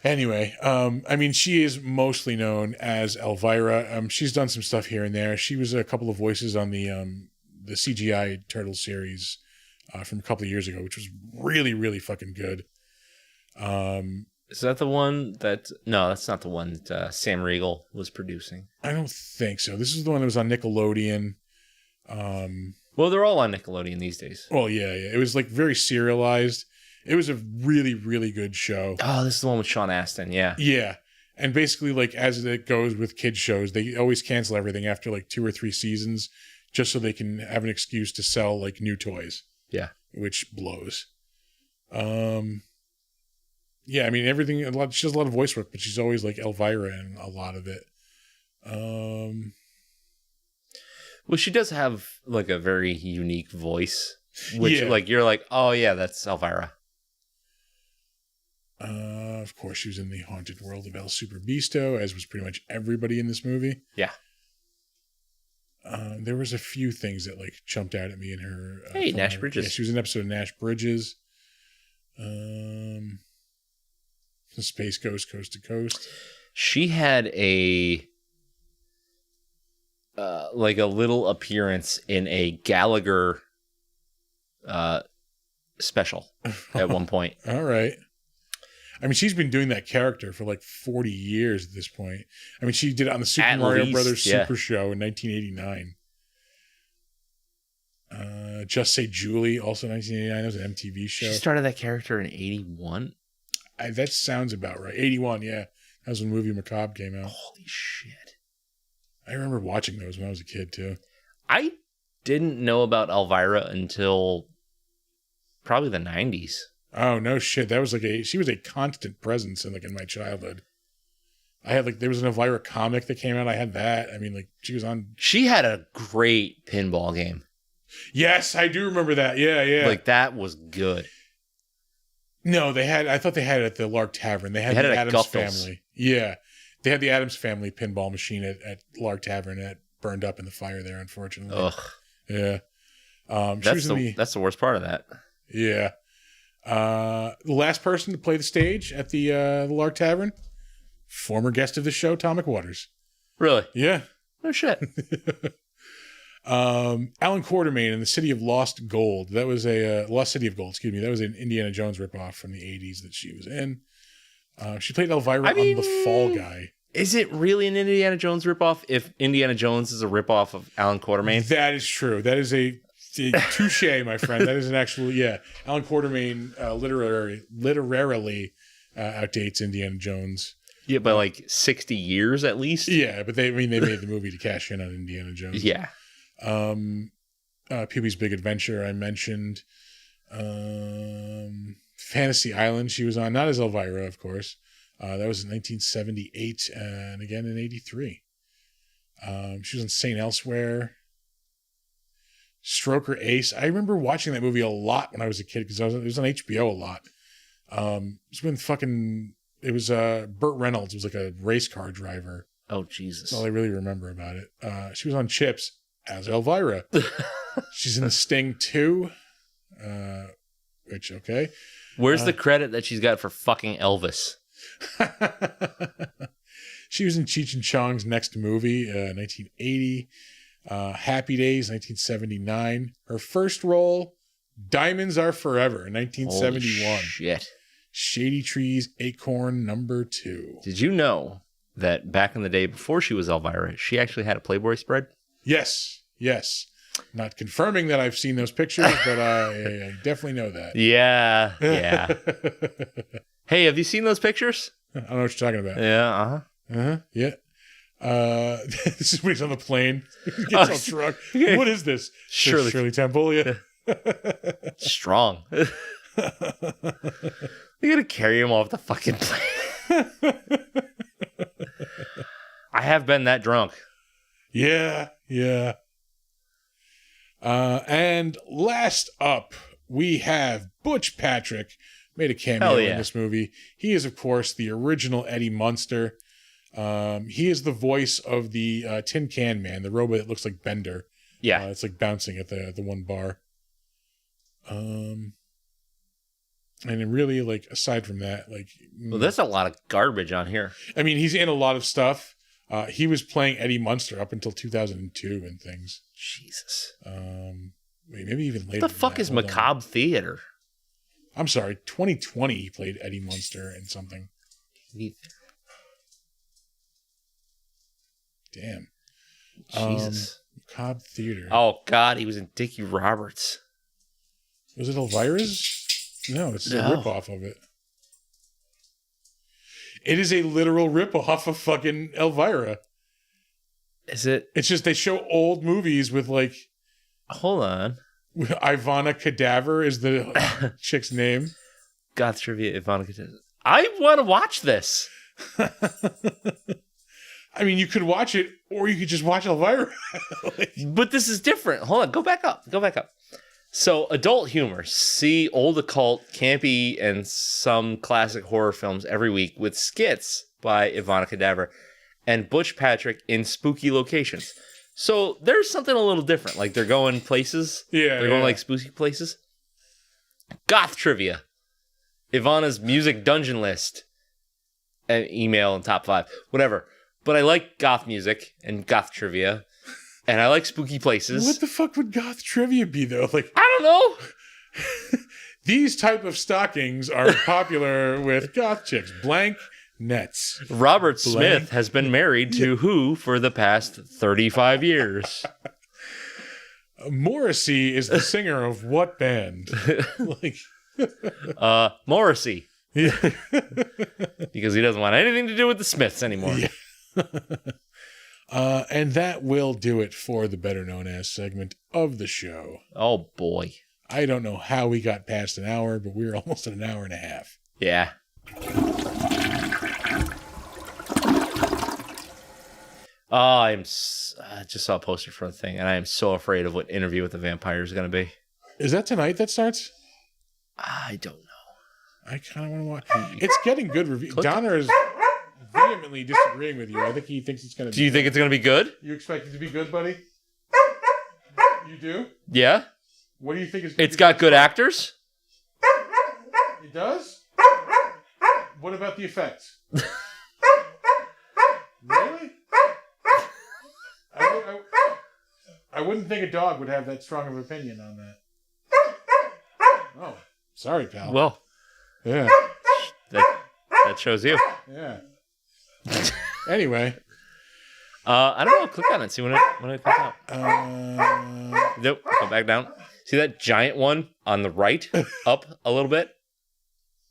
Anyway, I mean, she is mostly known as Elvira. She's done some stuff here and there. She was a couple of voices on the CGI Turtle series from a couple of years ago, which was really, really fucking good. Is that the one that... No, that's not the one that Sam Riegel was producing. I don't think so. This is the one that was on Nickelodeon. Well, they're all on Nickelodeon these days. Well, yeah. It was like very serialized. It was a really, really good show. Oh, this is the one with Sean Astin, yeah. Yeah. And basically, like, as it goes with kids shows, they always cancel everything after like 2 or 3 seasons just so they can have an excuse to sell like new toys. Yeah. Which blows. Yeah, I mean, everything, she does a lot of voice work, but she's always like Elvira in a lot of it. Well, she does have like a very unique voice, which like you're like, oh yeah, that's Elvira. Of course, she was in the Haunted World of El Super Bisto, as was pretty much everybody in this movie. Yeah. There was a few things that like jumped out at me in her. Hey, Nash Bridges. Yeah, she was in an episode of Nash Bridges. Space Ghost, Coast to Coast. She had a like a little appearance in a Gallagher special at one point. All right. I mean, she's been doing that character for like 40 years at this point. I mean, she did it on the Super At Mario least, Brothers yeah. Super Show in 1989. Just Say Julie, also 1989. That was an MTV show. She started that character in 81. That sounds about right. 81, yeah. That was when Movie Macabre came out. Holy shit. I remember watching those when I was a kid, too. I didn't know about Elvira until probably the 90s. Oh, no shit. That was she was a constant presence in my childhood. I had there was an Elvira comic that came out. I had that. I mean, she was on. She had a great pinball game. Yes, I do remember that. Yeah. That was good. No, I thought they had it at the Lark Tavern. They had the Addams Guffel's. Family. Yeah. They had the Addams Family pinball machine at Lark Tavern that burned up in the fire there, unfortunately. Ugh. Yeah. That's the worst part of that. Yeah. The last person to play the stage at the Lark Tavern, former guest of the show, Tom McWaters. Really? Yeah. No shit. Alan Quartermain in the City of Lost Gold. That was Lost City of Gold, excuse me. That was an Indiana Jones ripoff from the 80s that she was in. She played Elvira on The Fall Guy. Is it really an Indiana Jones ripoff if Indiana Jones is a ripoff of Alan Quartermain? That is true. That is a touche, my friend. That is an actual, Alan Quartermain literarily outdates Indiana Jones. Yeah, by 60 years at least. Yeah, but they made the movie to cash in on Indiana Jones. Yeah. Pee-wee's Big Adventure, I mentioned. Fantasy Island, she was on, not as Elvira, of course. That was in 1978 and again in 83. She was in Saint Elsewhere. Stroker Ace. I remember watching that movie a lot when I was a kid because it was on HBO a lot. It was when Burt Reynolds was a race car driver. Oh, Jesus. That's all I really remember about it. She was on Chips as Elvira. She's in The Sting 2. Which, okay. Where's the credit that she's got for fucking Elvis? She was in Cheech and Chong's next movie, 1980. Happy Days, 1979. Her first role, Diamonds Are Forever, 1971. Holy shit. Shady Trees, Acorn, number 2. Did you know that back in the day before she was Elvira, she actually had a Playboy spread? Yes. Not confirming that I've seen those pictures, but I definitely know that. Yeah. Hey, have you seen those pictures? I don't know what you're talking about. Yeah, Yeah. This is when he's on the plane. He gets all drunk. What is this? Shirley Temple, yeah. Strong. You gotta carry him off the fucking plane. I have been that drunk. Yeah. And last up, we have Butch Patrick, made a cameo in this movie. He is, of course, the original Eddie Munster. He is the voice of the Tin Can Man, the robot that looks like Bender. Yeah. It's bouncing at the one bar. And then really, aside from that, Well, there's a lot of garbage on here. I mean, he's in a lot of stuff. He was playing Eddie Munster up until 2002 and things. Jesus. Maybe even later. What the fuck is Macabre Theater? I'm sorry, 2020 he played Eddie Munster in something. Damn. Jesus. Macabre Theater. Oh, God, he was in Dickie Roberts. Was it Elvira's? No, it's a ripoff of it. It is a literal ripoff of fucking Elvira. Is it? It's just they show old movies with Hold on. Ivana Cadaver is the chick's name. Goth Trivia, Ivana Cadaver. I want to watch this. I mean, you could watch it, or you could just watch Elvira. But this is different. Hold on. Go back up. So, adult humor. See old occult, campy, and some classic horror films every week with skits by Ivana Cadaver and Butch Patrick in spooky locations. So, there's something a little different. They're going places. Yeah. They're going spooky places. Goth Trivia. Ivana's music dungeon list. email and top 5, whatever. But I like goth music and goth trivia, and I like spooky places. What the fuck would goth trivia be though? Like, I don't know. these type of stockings are popular with goth chicks. Blank nets. Robert Smith has been married to who for the past 35 years? Morrissey is the singer of what band? Like, Morrissey. yeah. Because he doesn't want anything to do with the Smiths anymore. Yeah. And that will do it for the better known as segment of the show. Oh boy. I don't know how we got past an hour, but we're almost at an hour and a half. Yeah. I just saw a poster for the thing, and I am so afraid of what Interview with the Vampire is going to be. Is that tonight that starts? I don't know. I kind of want to watch. It's getting good reviews. Donner is vehemently disagreeing with you. I think he thinks it's going to be. Do you think it's going to be good? You expect it to be good, buddy? You do? Yeah. What do you think It's got good actors? It does? What about the effects? Really? I wouldn't think a dog would have that strong of an opinion on that. Oh, sorry, pal. Well, Yeah. that shows you. Yeah. Anyway. I don't know. Click on it. See when it comes out. Nope. Go back down. See that giant one on the right? Up a little bit?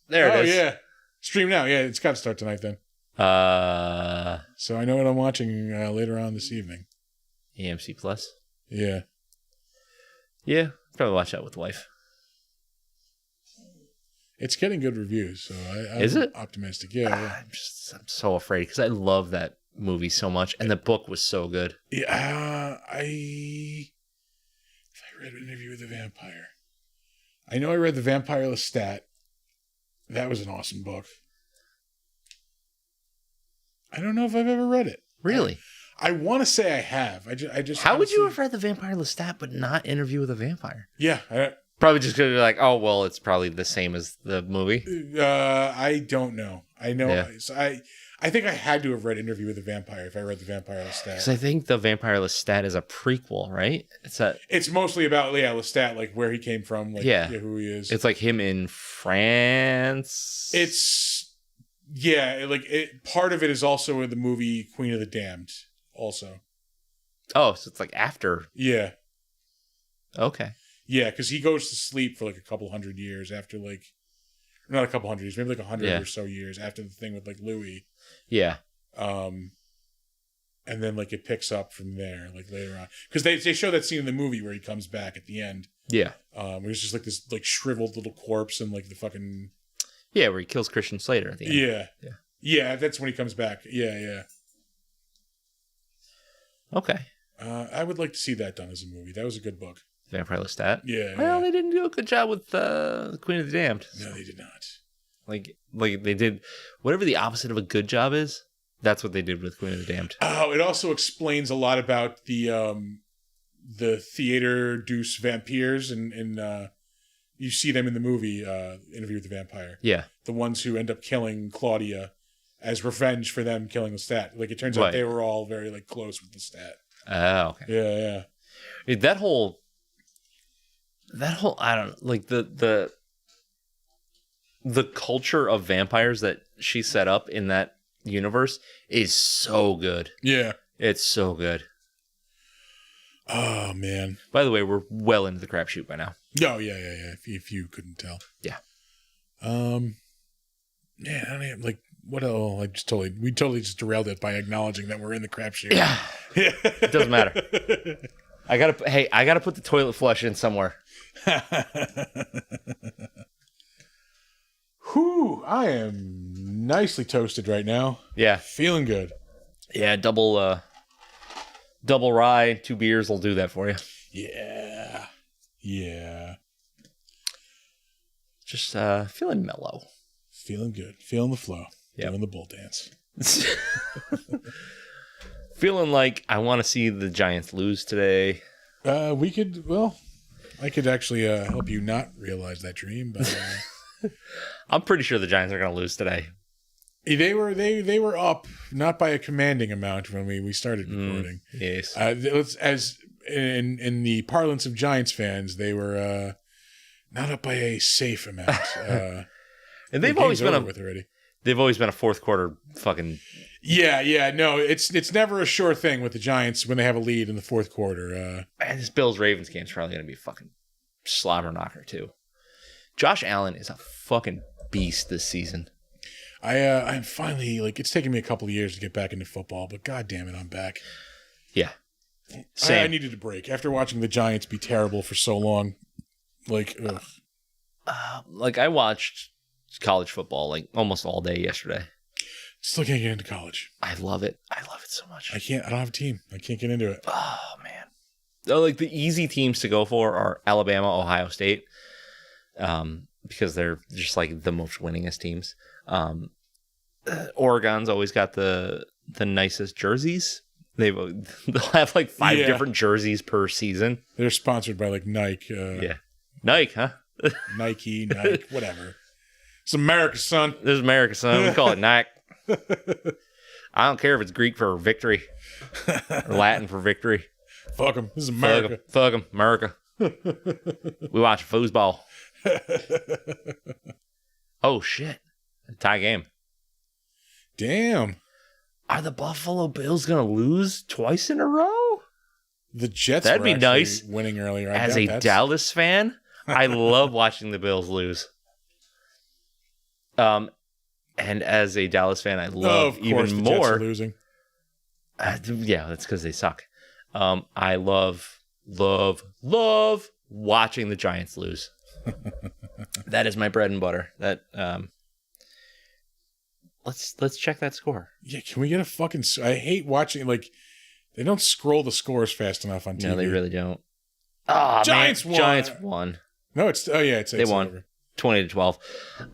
There it is. Oh, yeah. Stream now. Yeah, it's got to start tonight then. So I know what I'm watching later on this evening. AMC Plus. Yeah. Yeah. Probably watch that with the wife. It's getting good reviews, so I'm Is it? optimistic. Yeah. I'm so afraid because I love that movie so much, and the book was so good. Yeah. If I read an Interview with a Vampire. I know I read The Vampire Lestat. That was an awesome book. I don't know if I've ever read it. Really? I want to say I have. I just. How would you have read The Vampire Lestat but not Interview with a Vampire? Yeah. Probably just because you're like, oh, well, it's probably the same as the movie. I don't know. I know. Yeah. So I think I had to have read Interview with a Vampire if I read The Vampire Lestat. Because I think The Vampire Lestat is a prequel, right? It's mostly about Lestat, like where he came from, like who he is. It's like him in France. Part of it is also in the movie Queen of the Damned, also. Oh, so it's like after. Yeah. Okay. Yeah, because he goes to sleep for like a couple hundred years after not a couple hundred years, maybe like 100 or so years after the thing with like Louis. Yeah. And then like it picks up from there, like later on, because they show that scene in the movie where he comes back at the end. Yeah. Where he's just like this like shriveled little corpse and like the fucking. Yeah, where he kills Christian Slater at the end. Yeah. Yeah, that's when he comes back. Yeah. Okay. I would like to see that done as a movie. That was a good book. Vampire Lestat. Yeah. Well, they didn't do a good job with Queen of the Damned. No, they did not. Like they did whatever the opposite of a good job is. That's what they did with Queen of the Damned. Oh, it also explains a lot about the theater deuce vampires and you see them in the movie Interview with the Vampire. Yeah. The ones who end up killing Claudia as revenge for them killing Lestat. Like it turns out they were all very like close with Lestat. Oh, okay. Yeah. That whole I don't know, like the culture of vampires that she set up in that universe is so good. Yeah. It's so good. Oh man. By the way, we're well into the crapshoot by now. Oh yeah. If you couldn't tell. Yeah. Yeah, I don't even, like what else? We totally just derailed it by acknowledging that we're in the crapshoot. Yeah. It doesn't matter. I gotta put the toilet flush in somewhere. Whew, I am nicely toasted right now. Yeah. Feeling good. Yeah, double rye, 2 beers will do that for you. Yeah. Just feeling mellow. Feeling good. Feeling the flow. Yep. Doing the bull dance. Feeling like I want to see the Giants lose today. I could actually help you not realize that dream, but I'm pretty sure the Giants are going to lose today. They were up, not by a commanding amount when we started recording. Yes. As in the parlance of Giants fans, they were not up by a safe amount. And they've always been already. They've always been a fourth quarter fucking. Yeah. No, it's never a sure thing with the Giants when they have a lead in the fourth quarter. And this Bills-Ravens game is probably going to be a fucking slobber knocker too. Josh Allen is a fucking beast this season. I'm finally, it's taken me a couple of years to get back into football, but god damn it, I'm back. Yeah. I needed a break after watching the Giants be terrible for so long. Ugh. I watched college football almost all day yesterday. Still can't get into college. I love it. I love it so much. I don't have a team. I can't get into it. Oh man. The easy teams to go for are Alabama, Ohio State. Because they're just the most winningest teams. Oregon's always got the nicest jerseys. They'll have 5 different jerseys per season. They're sponsored by Nike. Yeah. Nike, huh? Nike, whatever. It's America, son. This is America, son. We call it Nike. I don't care if it's Greek for victory or Latin for victory. Fuck them. This is America. Fuck them. America. We watch foosball. Oh, shit. Tie game. Damn. Are the Buffalo Bills going to lose twice in a row? The Jets That'd were be nice. winning earlier. As a Dallas fan, I love watching the Bills lose. And as a Dallas fan, I love even more. Jets are losing. Yeah, that's because they suck. I love watching the Giants lose. That is my bread and butter. That let's check that score. Yeah, can we get a fucking? I hate watching they don't scroll the scores fast enough on TV. No, they really don't. Oh, Giants man. won. Giants won. No, they won over. 20-12.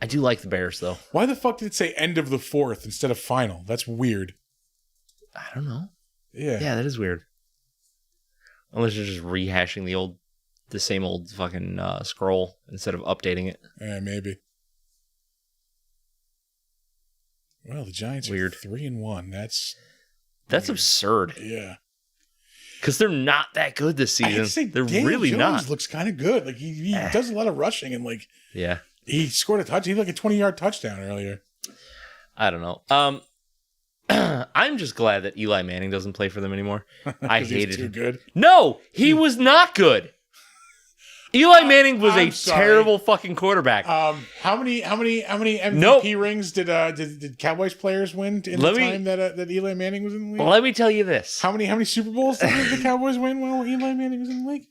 I do like the Bears though. Why the fuck did it say end of the fourth instead of final? That's weird. I don't know. Yeah, that is weird. Unless you're just rehashing the same old fucking scroll instead of updating it. Yeah, maybe. Well, the Giants are 3-1. That's absurd. Yeah. Because they're not that good this season. They're Daniel really Jones not. Looks kind of good. He does a lot of rushing and yeah. He scored a touch. He had a 20-yard touchdown earlier. I don't know. I'm just glad that Eli Manning doesn't play for them anymore. I hated him. Too good. No, he was not good. Eli Manning was a terrible fucking quarterback. How many MVP rings did Cowboys players win in the time that Eli Manning was in the league? Let me tell you this. How many Super Bowls did the Cowboys win while Eli Manning was in the league?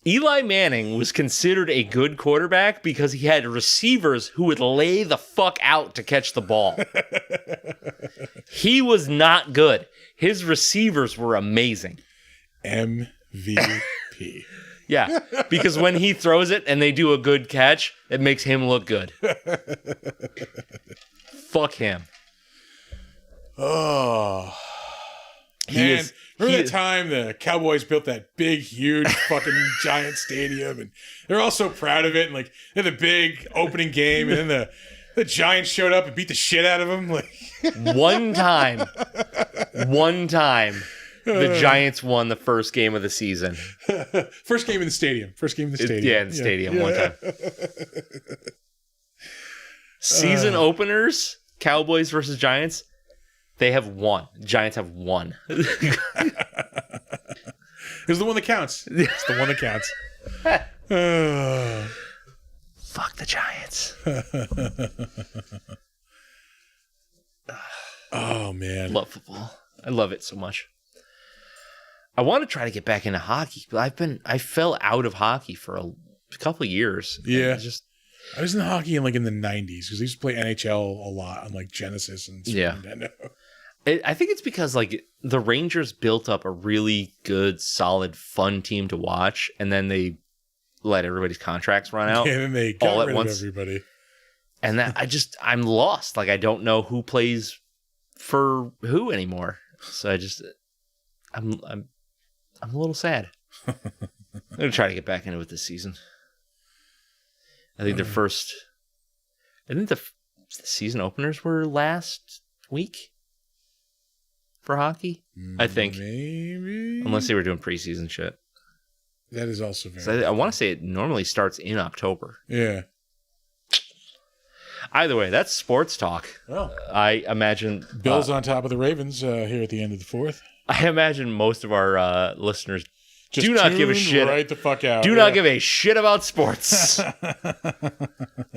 Eli Manning was considered a good quarterback because he had receivers who would lay the fuck out to catch the ball. He was not good. His receivers were amazing. MVP. Yeah, because when he throws it and they do a good catch, it makes him look good. Fuck him. Oh. Man, remember that time the Cowboys built that big, huge fucking giant stadium, and they're all so proud of it, and they had the big opening game, and then the Giants showed up and beat the shit out of them. One time, the Giants won the first game of the season. First game in the stadium. Yeah, in the stadium one time. Season openers, Cowboys versus Giants. They have won. Giants have won. It's the one that counts. It's the one that counts. Fuck the Giants. Oh, man. Love football. I love it so much. I want to try to get back into hockey, but I fell out of hockey for a couple of years. Yeah. I was in hockey in the 90s because I used to play NHL a lot on Genesis and Super Nintendo. I think it's because the Rangers built up a really good, solid, fun team to watch, and then they let everybody's contracts run out. And then they got all rid at once. of everybody. And that I'm lost. I don't know who plays for who anymore. So I'm a little sad. I'm gonna try to get back into it this season. I think the the season openers were last week for hockey, I think. Maybe. Unless they were doing preseason shit. That is also very. So I want to say it normally starts in October. Yeah. Either way, that's sports talk. Well, I imagine Bills on top of the Ravens here at the end of the fourth. I imagine most of our listeners Just do not give a tune shit. right the fuck out. Do not give a shit about sports.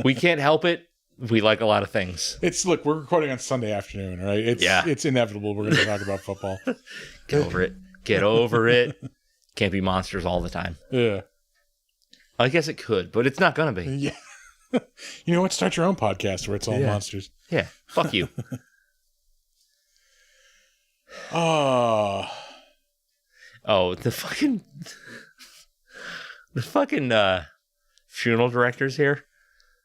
We can't help it. We like a lot of things. Look, we're recording on Sunday afternoon, right? It's inevitable we're going to talk about football. Get over it. Get over it. Can't be monsters all the time. Yeah. I guess it could, but it's not going to be. Yeah. You know what? Start your own podcast where it's all monsters. Yeah. Fuck you. Oh, the fucking funeral directors here,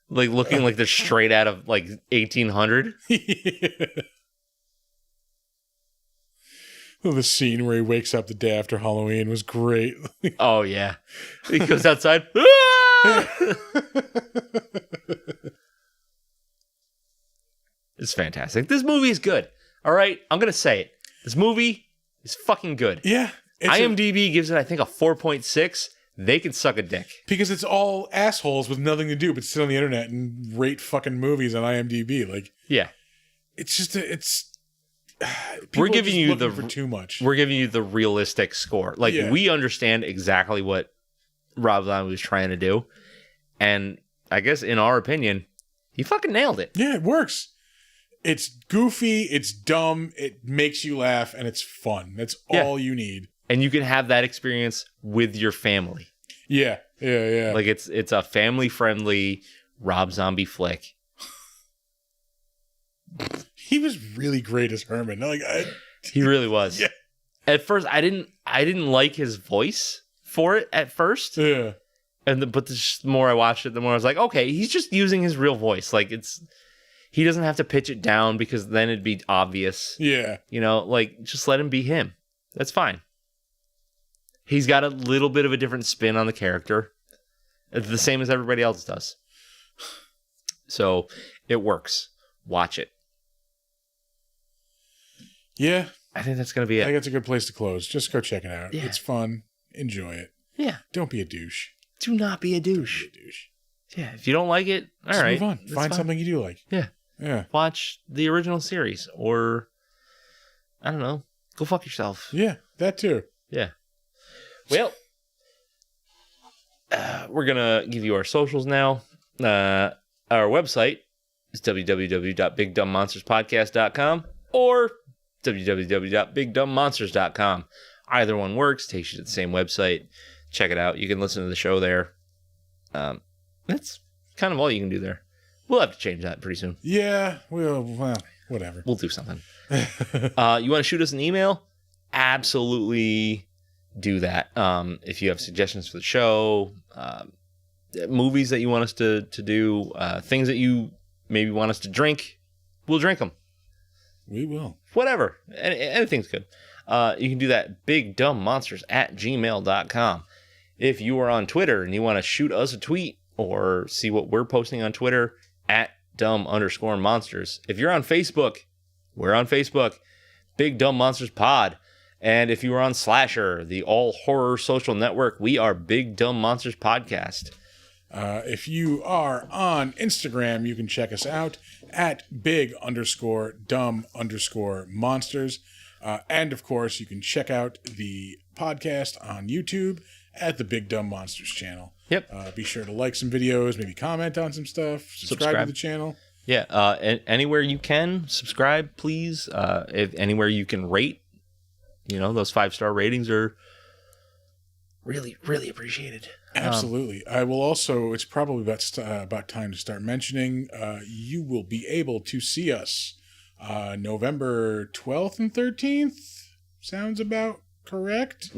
like looking like they're straight out of like 1800. Well, the scene where he wakes up the day after Halloween was great. Oh yeah, he goes outside. Ah! It's fantastic. This movie is good. All right, I'm gonna say it. This movie is fucking good. Yeah. IMDb gives it, I think, a 4.6. They can suck a dick. Because it's all assholes with nothing to do but sit on the internet and rate fucking movies on IMDb. Like, yeah, it's just we're giving you for too much. We're giving you the realistic score. Like, we understand exactly what Rob Zombie was trying to do, and I guess in our opinion, he fucking nailed it. Yeah, it works. It's goofy, it's dumb, it makes you laugh, and it's fun. That's all you need. And you can have that experience with your family. Yeah. Like it's a family-friendly Rob Zombie flick. He was really great as Herman. Like he really was. Yeah. At first, I didn't like his voice for it at first. Yeah. But the more I watched it, the more I was like, okay, he's just using his real voice. Like he doesn't have to pitch it down because then it'd be obvious. Yeah. You know, like just let him be him. That's fine. He's got a little bit of a different spin on the character. It's the same as everybody else does. So it works. Watch it. Yeah. I think that's going to be it. I think it's a good place to close. Just go check it out. Yeah. It's fun. Enjoy it. Yeah. Don't be a douche. Do not be a douche. Don't be a douche. Yeah. If you don't like it, all Just right. move on. Find something you do like. Yeah. Yeah. Watch the original series or, I don't know, go fuck yourself. Yeah. That too. Yeah. Well, we're going to give you our socials now. Our website is www.bigdumbmonsterspodcast.com or www.bigdumbmonsters.com. Either one works, takes you to the same website. Check it out. You can listen to the show there. That's kind of all you can do there. We'll have to change that pretty soon. Yeah. Well, whatever. We'll do something. You want to shoot us an email? Absolutely do that. If you have suggestions for the show, movies that you want us to do, things that you maybe want us to drink, we'll drink them. We will. Whatever. Anything's good. You can do that bigdumbmonsters@gmail.com. If you are on Twitter and you want to shoot us a tweet or see what we're posting on Twitter, @dumb_monsters. If you're on Facebook, we're on Facebook, Big Dumb Monsters Pod. And if you are on Slasher, the all horror social network, we are Big Dumb Monsters Podcast. If you are on Instagram, you can check us out at big_dumb_monsters. And of course, you can check out the podcast on YouTube at the Big Dumb Monsters channel. Yep. Be sure to like some videos, maybe comment on some stuff, subscribe to the channel. Yeah. Anywhere you can, subscribe, please. If anywhere you can rate, those 5-star ratings are really, really appreciated. Absolutely. I will also, it's probably about time to start mentioning, you will be able to see us November 12th and 13th. Sounds about correct.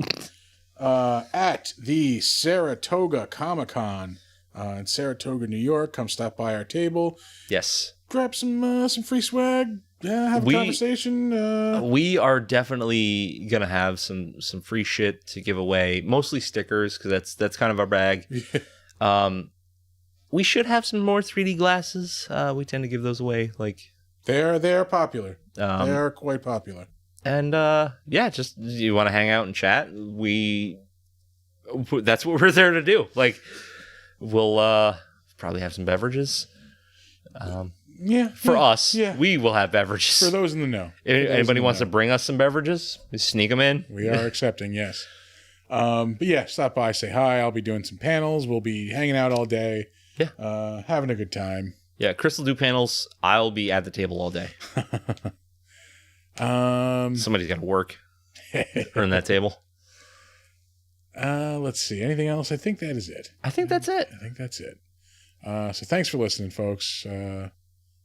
At the Saratoga Comic-Con in Saratoga, New York. Come stop by our table. Yes. Grab some free swag. Have a conversation. We are definitely gonna have some free shit to give away. Mostly stickers because that's kind of our bag. we should have some more 3D glasses. We tend to give those away. They are popular. They are quite popular. And just you want to hang out and chat? That's what we're there to do. We'll probably have some beverages. For us, we will have beverages. For those in the know. If anybody wants to bring us some beverages, we sneak them in. We are accepting, yes. But yeah, stop by, say hi. I'll be doing some panels. We'll be hanging out all day. Yeah. Having a good time. Yeah, Chris will do panels. I'll be at the table all day. Somebody's got to work. Earn that table. Let's see. Anything else? I think that is it. I think that's it. So thanks for listening, folks.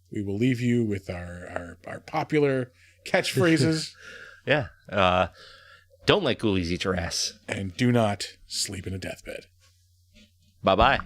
We will leave you with our popular catchphrases. Yeah. Don't let ghoulies eat your ass. And do not sleep in a deathbed. Bye-bye.